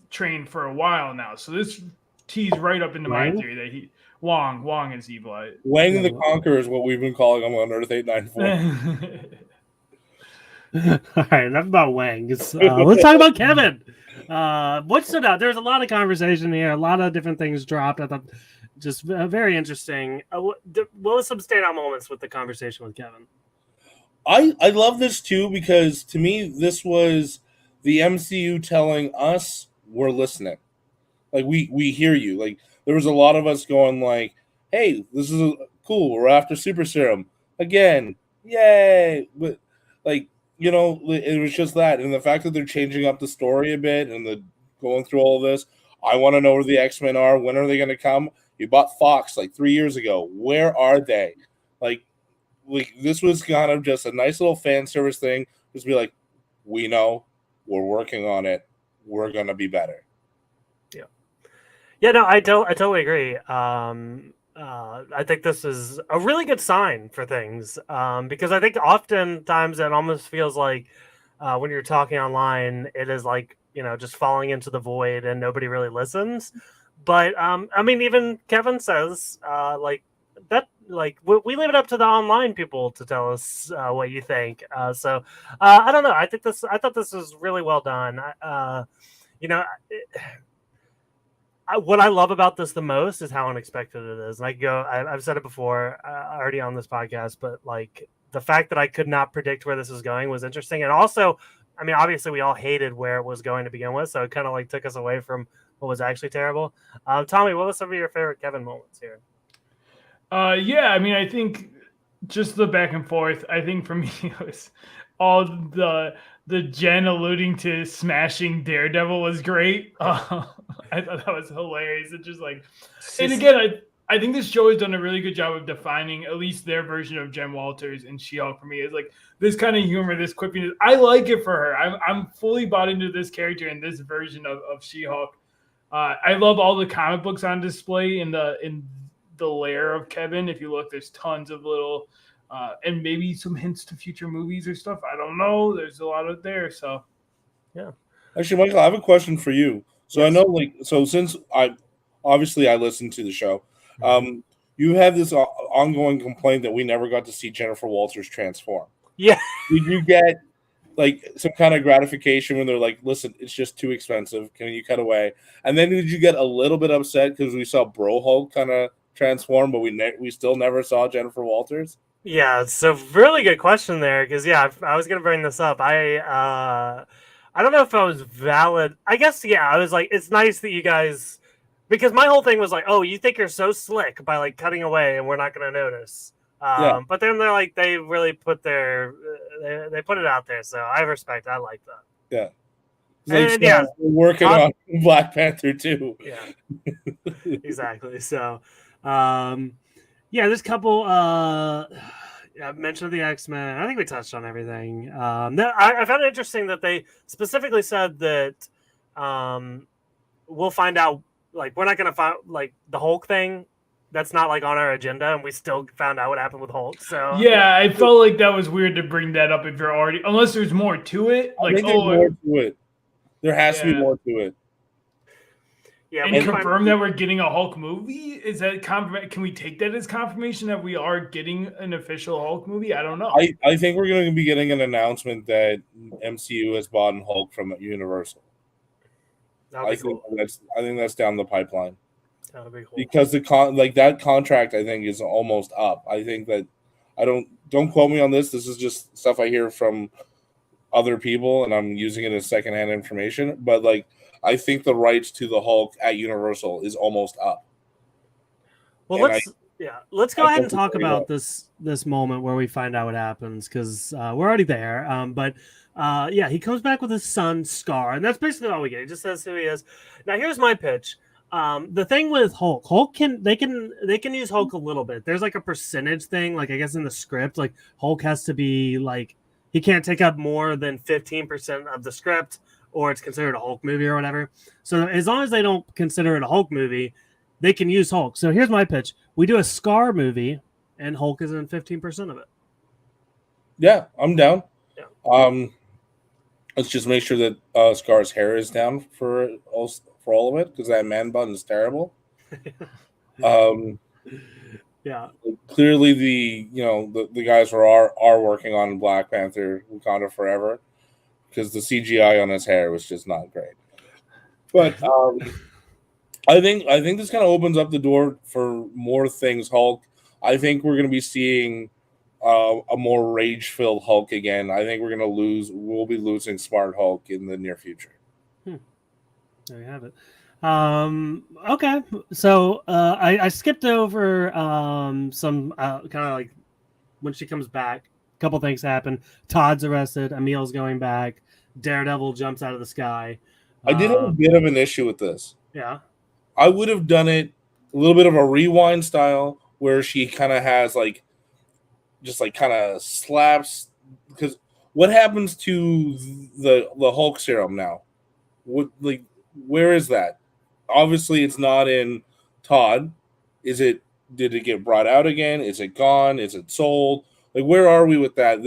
train for a while now. So this tees right up into my Wang? theory that Wong is evil. Wang Yeah, the well- Conqueror is what we've been calling him on Earth 894. All right, enough about Wang. Let's talk about Kevin. What stood out? There's a lot of conversation here. A lot of different things dropped. I thought just very interesting. What was some standout moments with the conversation with Kevin? I love this too because to me this was the MCU telling us we're listening. Like we hear you. Like there was a lot of us going like, "Hey, this is cool. We're after Super Serum again. Yay!" But like it was just that, and the fact that they're changing up the story a bit and the going through all of this. I want to know where the X-Men are. When are they going to come? You bought Fox like 3 years ago. Where are they? Like this was kind of just a nice little fan service thing. Just be like, we know, we're working on it. We're gonna be better. Yeah, no, I totally agree. I think this is a really good sign for things because I think oftentimes it almost feels like when you're talking online, it is like just falling into the void and nobody really listens. But I mean, even Kevin says we leave it up to the online people to tell us what you think. So I don't know. I thought this was really well done. What I love about this the most is how unexpected it is. And I've said it before already on this podcast, but like the fact that I could not predict where this was going was interesting. And also, I mean, obviously we all hated where it was going to begin with. So it kind of like took us away from what was actually terrible. Tommy, what was some of your favorite Kevin moments here? Yeah, I mean, I think just the back and forth. I think for me, it was all the Jen alluding to smashing Daredevil was great. I thought that was hilarious. It's just like, and again, I think this show has done a really good job of defining at least their version of Jen Walters and She-Hulk for me. Is like this kind of humor, this quippiness. I like it for her. I'm fully bought into this character and this version of She-Hulk. I love all the comic books on display in the lair of Kevin. If you look, there's tons of little and maybe some hints to future movies or stuff. I don't know. There's a lot out there. So yeah. Actually, Michael, I have a question for you. So yes. I know, since I listened to the show, you have this ongoing complaint that we never got to see Jennifer Walters transform. Yeah. Did you get like some kind of gratification when they're like, listen, it's just too expensive. Can you cut away? And then did you get a little bit upset because we saw Bro Hulk kind of transform, but we still never saw Jennifer Walters? Yeah, so really good question there because I was gonna bring this up. I don't know if I was valid. I guess I was like, it's nice that you guys, because my whole thing was like, oh, you think you're so slick by like cutting away and we're not gonna notice. But then they're like, they really put they put it out there, so I respect. I like that. Yeah. And, we're working on Black Panther too. Yeah, exactly. So, there's a couple. I mentioned the X-Men. I think we touched on everything. I found it interesting that they specifically said that we'll find out. Like, we're not going to find like the Hulk thing. That's not like on our agenda, and we still found out what happened with Hulk. So yeah, I felt like that was weird to bring that up if you're already, unless there's more to it. Like, there's more to it. There has to be more to it. Yeah, and confirm that we're getting a Hulk movie. Is that can we take that as confirmation that we are getting an official Hulk movie? I don't know. I think we're going to be getting an announcement that MCU has bought Hulk from Universal. I think that's down the pipeline. That would be cool. Because that contract, I think, is almost up. I think that don't quote me on this. This is just stuff I hear from other people, and I'm using it as secondhand information. But like, I think the rights to the Hulk at Universal is almost up. Well, Yeah, let's go ahead and talk about this moment where we find out what happens, because we're already there. But he comes back with his son Scar, and that's basically all we get. He just says who he is. Now, here's my pitch. The thing with Hulk can use Hulk a little bit. There's like a percentage thing, like I guess in the script, like Hulk has to be like he can't take up more than 15% of the script, or it's considered a Hulk movie or whatever. So as long as they don't consider it a Hulk movie, they can use Hulk. So here's my pitch. We do a Scar movie, and Hulk is in 15% of it. Yeah, I'm down. Yeah. Let's just make sure that Scar's hair is down for all of it, because that man bun is terrible. Yeah. Clearly, the guys are working on Black Panther: Wakanda Forever, because the CGI on his hair was just not great. But I think this kind of opens up the door for more things Hulk. I think we're going to be seeing a more rage-filled Hulk again. I think we'll be losing Smart Hulk in the near future. There you have it. Okay, so I skipped over some kind of like when she comes back. A couple things happen. Todd's arrested. Emil's going back. Daredevil jumps out of the sky. I did have a bit of an issue with this. Yeah. I would have done it a little bit of a rewind style where she kind of has just kind of slaps, because what happens to the Hulk serum now? Where is that? Obviously, it's not in Todd. Did it get brought out again? Is it gone? Is it sold? Where are we with that?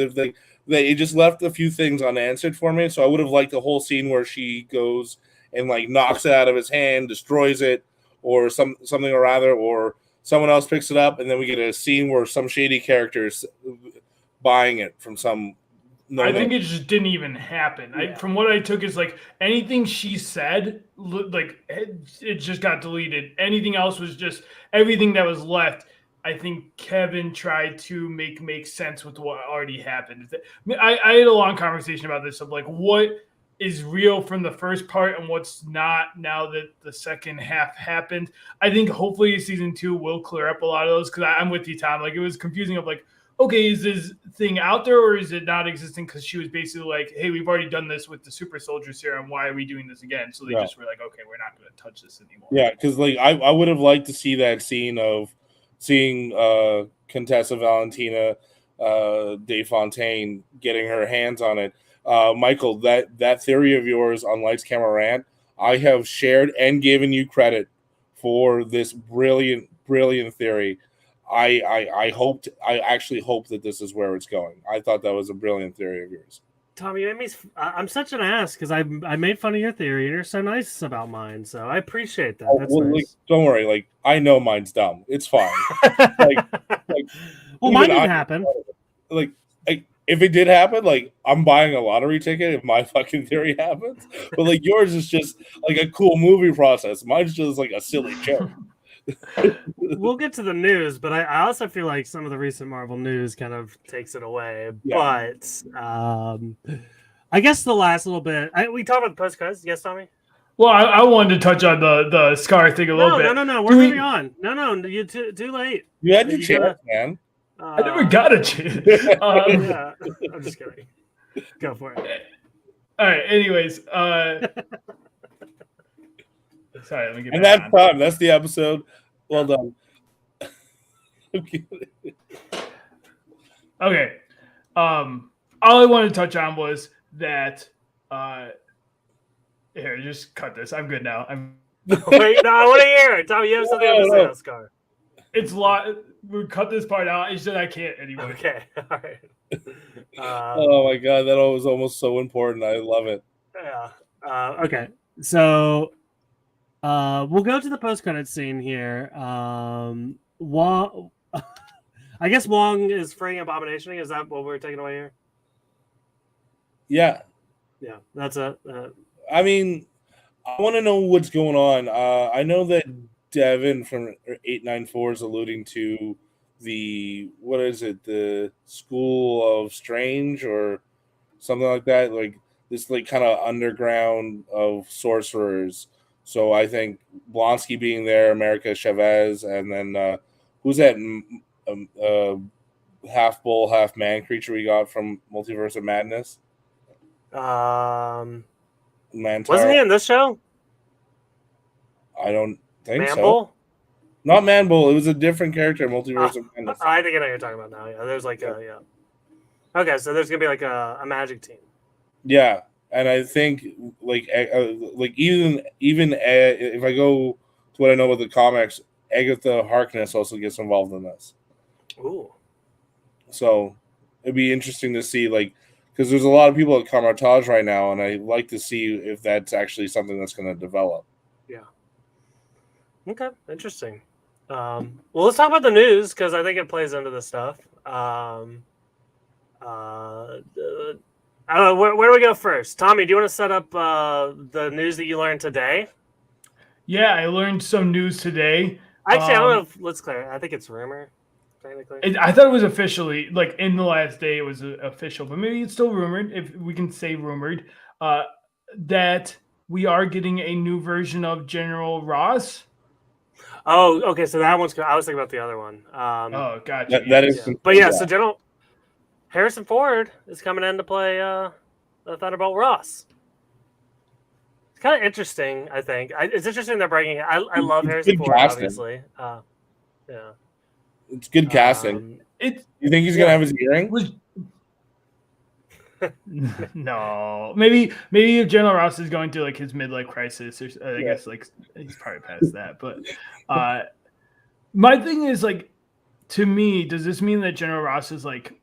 It just left a few things unanswered for me. So I would have liked the whole scene where she goes and knocks it out of his hand, destroys it, or something or rather, or someone else picks it up, and then we get a scene where some shady character's buying it from some. I think it just didn't even happen. Yeah. From what I took is anything she said, it just got deleted. Anything else was just everything that was left. I think Kevin tried to make sense with what already happened. I had a long conversation about this of what is real from the first part and what's not now that the second half happened. I think hopefully season 2 will clear up a lot of those, because I'm with you, Tom. It was confusing of okay, is this thing out there or is it not existing? Because she was basically hey, we've already done this with the super soldier serum. Why are we doing this again? So they just were okay, we're not going to touch this anymore. Yeah, because I would have liked to see that scene of seeing Contessa Valentina De Fontaine getting her hands on it. Michael, that theory of yours on Lights Camera Rant, I have shared and given you credit for this brilliant theory. I actually hope that this is where it's going. I thought that was a brilliant theory of yours. Tommy, I'm such an ass because I made fun of your theory and you're so nice about mine. So I appreciate that. That's nice. Don't worry. I know mine's dumb. It's fine. Well, mine didn't happen. If it did happen, I'm buying a lottery ticket if my fucking theory happens. But yours is just a cool movie process. Mine's just a silly joke. We'll get to the news, but I also feel like some of the recent Marvel news kind of takes it away. Yeah. But I guess the last little bit, we talked about the post-credits. Yes, Tommy? Well, I wanted to touch on the Scar thing a little bit. No. We're moving on. No, you're too late. You had your chance, man. I never got a chance. Yeah, I'm just kidding. Go for it. All right. Anyways, sorry. Let me get. And that's time. That's the episode. Well done. Okay. All I wanted to touch on was that. Here, just cut this. I'm good now. Wait, no, I want to hear it. Tommy, you have something to say on Scar. It's a lot. We cut this part out. It's just I can't anymore. Okay. All right. Oh my god, that was almost so important. I love it. Yeah. Okay. So we'll go to the post-credit scene here. Wong, I guess Wong is freeing Abomination. Is that what we're taking away here? Yeah. Yeah, that's a. I mean, I want to know what's going on. I know that Devin from 894 is alluding to the School of Strange or something like that, this kind of underground of sorcerers. So I think Blonsky being there, America Chavez, and then who's that half bull, half man creature we got from Multiverse of Madness? Wasn't Mantara? he in this show? I don't think so. Mambull? Not Manbull. It was a different character in Multiverse of Madness. I think I know what you're talking about now. Yeah, there's like Okay, so there's gonna be like a magic team. Yeah, and I think like even if I go to what I know about the comics, Agatha Harkness also gets involved in this. Ooh. So it'd be interesting to see, like, because there's a lot of people at Kamar-Taj right now, and I'd like to see if that's actually something that's going to develop. Yeah. Okay, interesting. Well, let's talk about the news because I think it plays into this stuff. I don't know, where do we go first? Tommy, do you want to set up the news that you learned today? Yeah, I learned some news today. Actually, I don't know if let's clear. I think it's rumor, technically. I thought it was officially, like, in the last day it was official, but maybe it's still rumored, if we can say rumored, that we are getting a new version of General Ross. Oh, okay. So that one's. I was thinking about the other one. Oh, gotcha. That is, yeah. But yeah, so General Harrison Ford is coming in to play the Thunderbolt Ross. It's kind of interesting, I think. It's interesting they're bringing it. I love Harrison Ford, casting. obviously. Yeah. it's good casting. It You think he's gonna have his earring? was no, maybe if General Ross is going through like his midlife crisis, or I guess like he's probably past that. But my thing is, like, to me, does this mean that General Ross is like?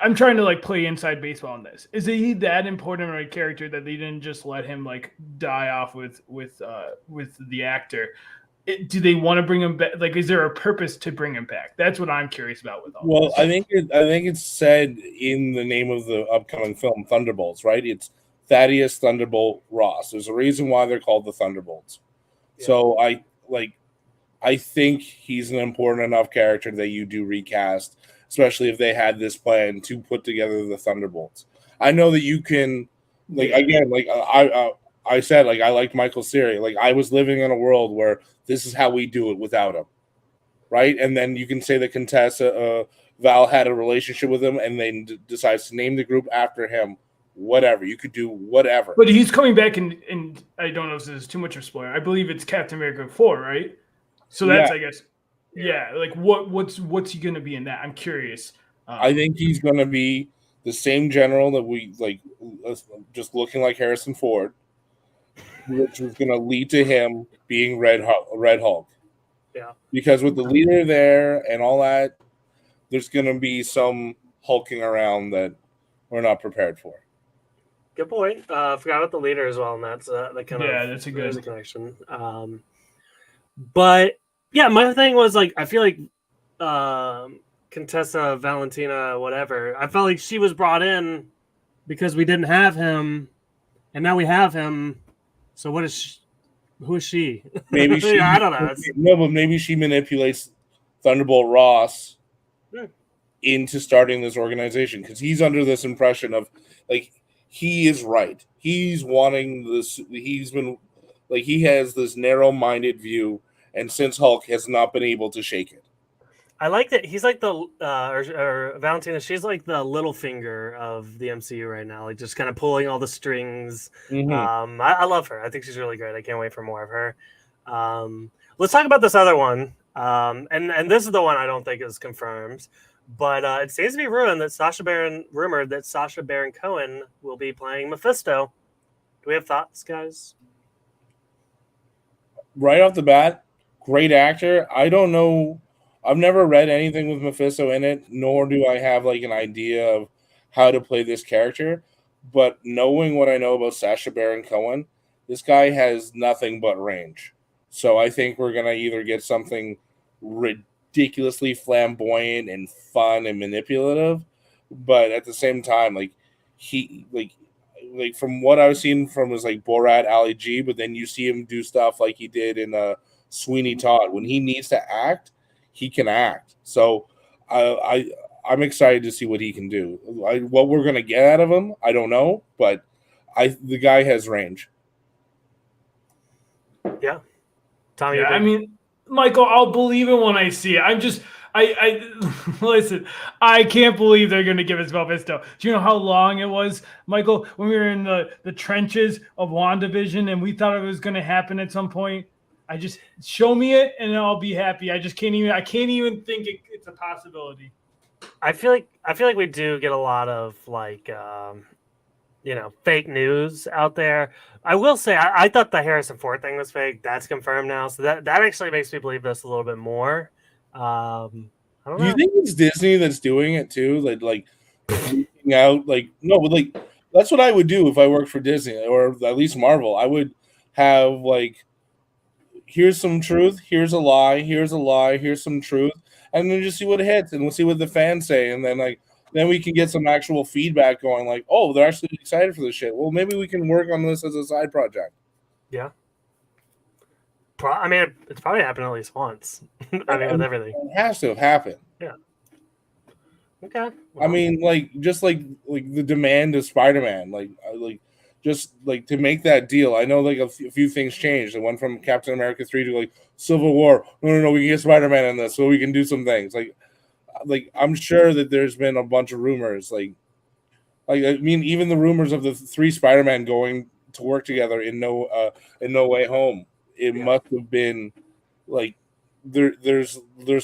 I'm trying to like play inside baseball on this. Is he that important of a character that they didn't just let him like die off with the actor? Do they want to bring him back? Like, is there a purpose to bring him back? That's what I'm curious about with all Well, this. I think it's said in the name of the upcoming film, Thunderbolts, right? It's Thaddeus Thunderbolt Ross. There's a reason why they're called the Thunderbolts. Yeah. So I think he's an important enough character that you do recast, especially if they had this plan to put together the Thunderbolts. I know that you can, like, again, like I said, like, I liked Michael Cera. Like, I was living in a world where this is how we do it without him, right? And then you can say that Contessa Val had a relationship with him, and then decides to name the group after him. Whatever, you could do whatever. But he's coming back, and I don't know if this is too much of a spoiler. I believe it's Captain America 4, right? So that's, I guess, yeah. Like, what's he gonna be in that? I'm curious. I think he's gonna be the same general that we like, just looking like Harrison Ford, which is gonna lead to him being Red Hulk. Yeah. Because with the leader there and all that, there's gonna be some hulking around that we're not prepared for. Good point. I forgot about the leader as well, and that's that kind of that's a there's good connection. But yeah, my thing was like I feel like Contessa Valentina, whatever. I felt like she was brought in because we didn't have him, and now we have him. So what is she? Who is she? Maybe she. I don't know. No, but maybe she manipulates Thunderbolt Ross into starting this organization because he's under this impression of like he is right. He's wanting this. He's been like he has this narrow-minded view, and since Hulk has not been able to shake it. I like that he's like the or Valentina. She's like the little finger of the MCU right now, like just kind of pulling all the strings. Mm-hmm. I love her. I think she's really great. I can't wait for more of her. Let's talk about this other one. And this is the one I don't think is confirmed, but it seems to be rumored that Sacha Baron Cohen will be playing Mephisto. Do we have thoughts, guys? Right off the bat, great actor. I don't know. I've never read anything with Mephisto in it, nor do I have like an idea of how to play this character. But knowing what I know about Sacha Baron Cohen, this guy has nothing but range. So I think we're gonna either get something ridiculously flamboyant and fun and manipulative, but at the same time, like he like from what I've seen from his like Borat Ali G, but then you see him do stuff like he did in Sweeney Todd. When he needs to act, he can act. So I'm excited to see what he can do. What we're gonna get out of him, I don't know, but the guy has range. Yeah, Tommy. Yeah, I mean, Michael, I'll believe it when I see it. I listen. I can't believe they're going to give us Mephisto. Do you know how long it was, Michael, when we were in the trenches of WandaVision and we thought it was going to happen at some point? I just show me it and I'll be happy. I just can't even. I can't even think it's a possibility. I feel like we do get a lot of like fake news out there. I will say I thought the Harrison Ford thing was fake. That's confirmed now, so that actually makes me believe this a little bit more. I don't Do you know. think it's Disney that's doing it too? Like leaking out, like no, but like that's what I would do if I worked for Disney or at least Marvel. I would have like, here's some truth, here's a lie, here's a lie, here's some truth, and then just see what hits, and we'll see what the fans say, and then we can get some actual feedback going. Like, oh, they're actually excited for this shit. Well, maybe we can work on this as a side project. Yeah. I mean, it's probably happened at least once. I mean, with everything. It has to have happened. Okay. I mean, like just like the demand of Spider-Man, just like to make that deal. I know like a few things changed. It went from Captain America 3 to like Civil War. No, we can get Spider-Man in this, so we can do some things. Like I'm sure that there's been a bunch of rumors. Like I mean, even the rumors of the 3 Spider-Man going to work together in No Way Home. It must have been like there's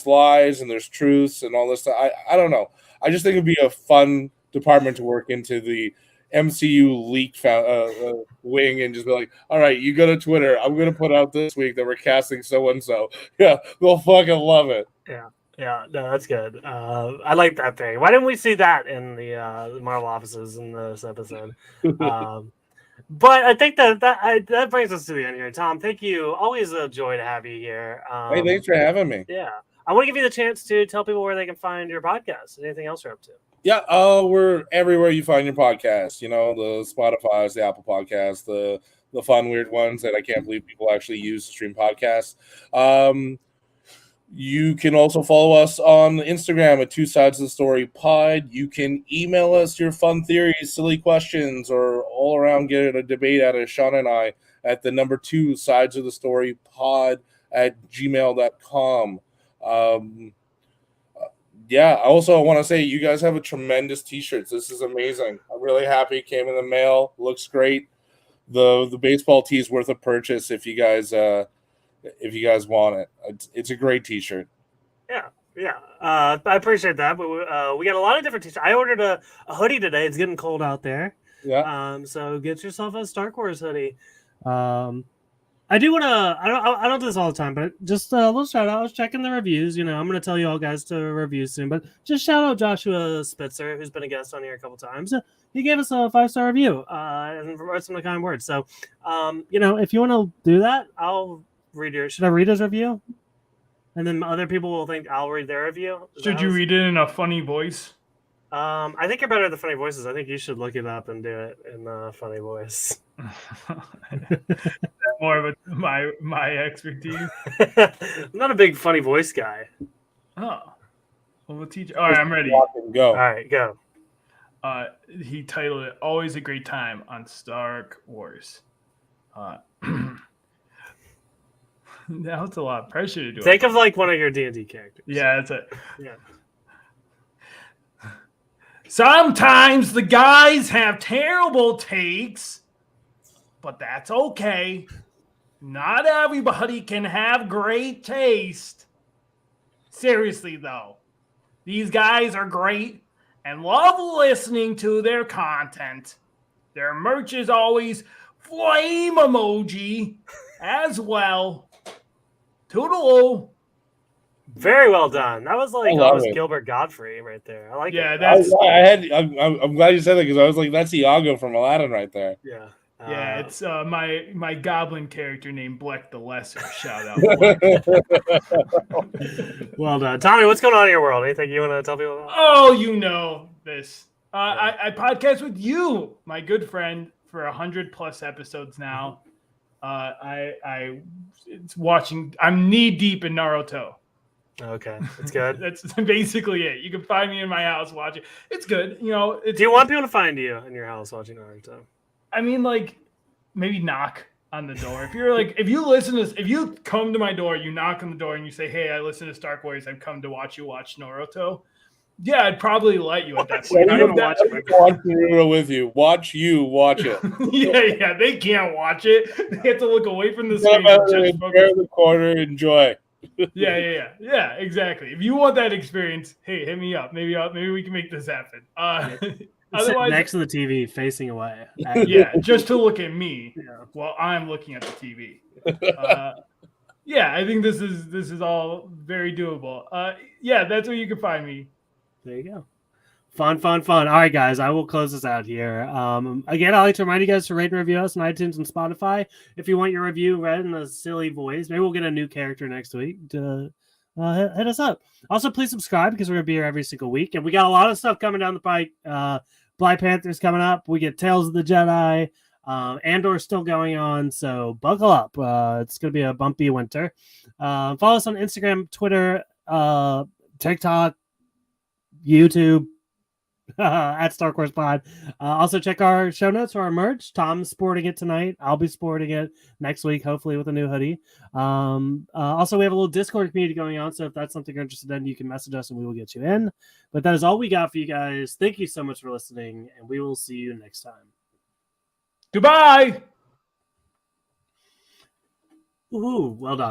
lies and there's truths and all this stuff. I don't know. I just think it'd be a fun department to work into the MCU leaked wing and just be like, all right, you go to Twitter. I'm going to put out this week that we're casting so-and-so. Yeah, they'll fucking love it. Yeah, no, that's good. I like that thing. Why didn't we see that in the Marvel offices in this episode? But I think that brings us to the end here. Tom, thank you. Always a joy to have you here. Hey, thanks for having me. Yeah. I want to give you the chance to tell people where they can find your podcast. Anything else you're up to? Yeah, we're everywhere you find your podcast. You know, the Spotify's, the Apple Podcasts, the fun, weird ones that I can't believe people actually use to stream podcasts. You can also follow us on Instagram at 2 Sides of the Story Pod. You can email us your fun theories, silly questions, or all around get a debate out of Sean and I at the number 2 Sides of the Story Pod at gmail.com. Yeah, also I want to say you guys have a tremendous t-shirts. This is amazing. I'm really happy. It came in the mail. Looks great. The baseball tee is worth a purchase if you guys want it. It's a great t-shirt. Yeah. I appreciate that. But we got a lot of different t-shirts. I ordered a hoodie today. It's getting cold out there. Yeah. So get yourself a Star Wars hoodie. I do want to. I don't do this all the time, but just a little shout out. I was checking the reviews. I'm going to tell you all guys to review soon, but just shout out Joshua Spitzer, who's been a guest on here a couple times. He gave us a 5-star review and wrote some kind words. So, if you want to do that, I'll read your. Should I read his review? And then other people will think I'll read their review. Should you read it in a funny voice? I think you're better at the funny voices. I think you should look it up and do it in a funny voice. More of my expertise. I'm not a big funny voice guy. Oh, well, we'll teach. All right, I'm ready. Go. All right, go. He titled it "Always a Great Time on Star Wars." Now it's a lot of pressure to do. Think of like one of your D&D characters. Yeah, that's it. Yeah. Sometimes the guys have terrible takes, but that's okay. Not everybody can have great taste. Seriously, though, these guys are great and love listening to their content. Their merch is always flame emoji as well. Toodaloo. Very well done. That was like I love almost it. Gilbert Godfrey right there. I like Yeah, it. that's I'm glad you said that because I was like, that's Iago from Aladdin right there. Yeah. yeah. It's my goblin character named Bleck the Lesser. Shout out. Well done. Tommy, what's going on in your world? Anything you want to tell people about? Oh, you know this. I podcast with you, my good friend, for 100+ episodes now. It's watching. I'm knee deep in Naruto. Okay, that's good. That's basically it. You can find me in my house watching. It's good. Do you want people to find you in your house watching Naruto? I mean, like maybe knock. on the door. If you're like, if you come to my door, you knock on the door and you say, "Hey, I listen to Star Wars. I've come to watch you watch Naruto." Yeah, I'd probably let you at that point. I don't watch it. Watch Naruto with you. Watch you watch it. yeah, they can't watch it. They have to look away from the screen. Grab and just focus. the corner, enjoy. Yeah, exactly. If you want that experience, hey, hit me up. Maybe we can make this happen. Sit Otherwise, next to the TV, facing away. yeah, just to look at me Yeah. while I'm looking at the TV. Yeah, I think this is all very doable. Yeah, that's where you can find me. There you go. Fun. All right, guys, I will close this out here. Again, I'd like to remind you guys to rate and review us on iTunes and Spotify. If you want your review read in a silly voice, maybe we'll get a new character next week to hit us up. Also, please subscribe because we're going to be here every single week. And we got a lot of stuff coming down the pike. Black Panther's coming up. We get Tales of the Jedi. Andor's still going on, so buckle up. It's going to be a bumpy winter. Follow us on Instagram, Twitter, TikTok, YouTube, at Star Wars Pod. Also check our show notes for our merch. Tom's sporting it tonight. I'll be sporting it next week, hopefully with a new hoodie. Also, we have a little Discord community going on, so if that's something you're interested in, you can message us and we will get you in. But that is all we got for you guys. Thank you so much for listening, and we will see you next time. Goodbye. Ooh, well done.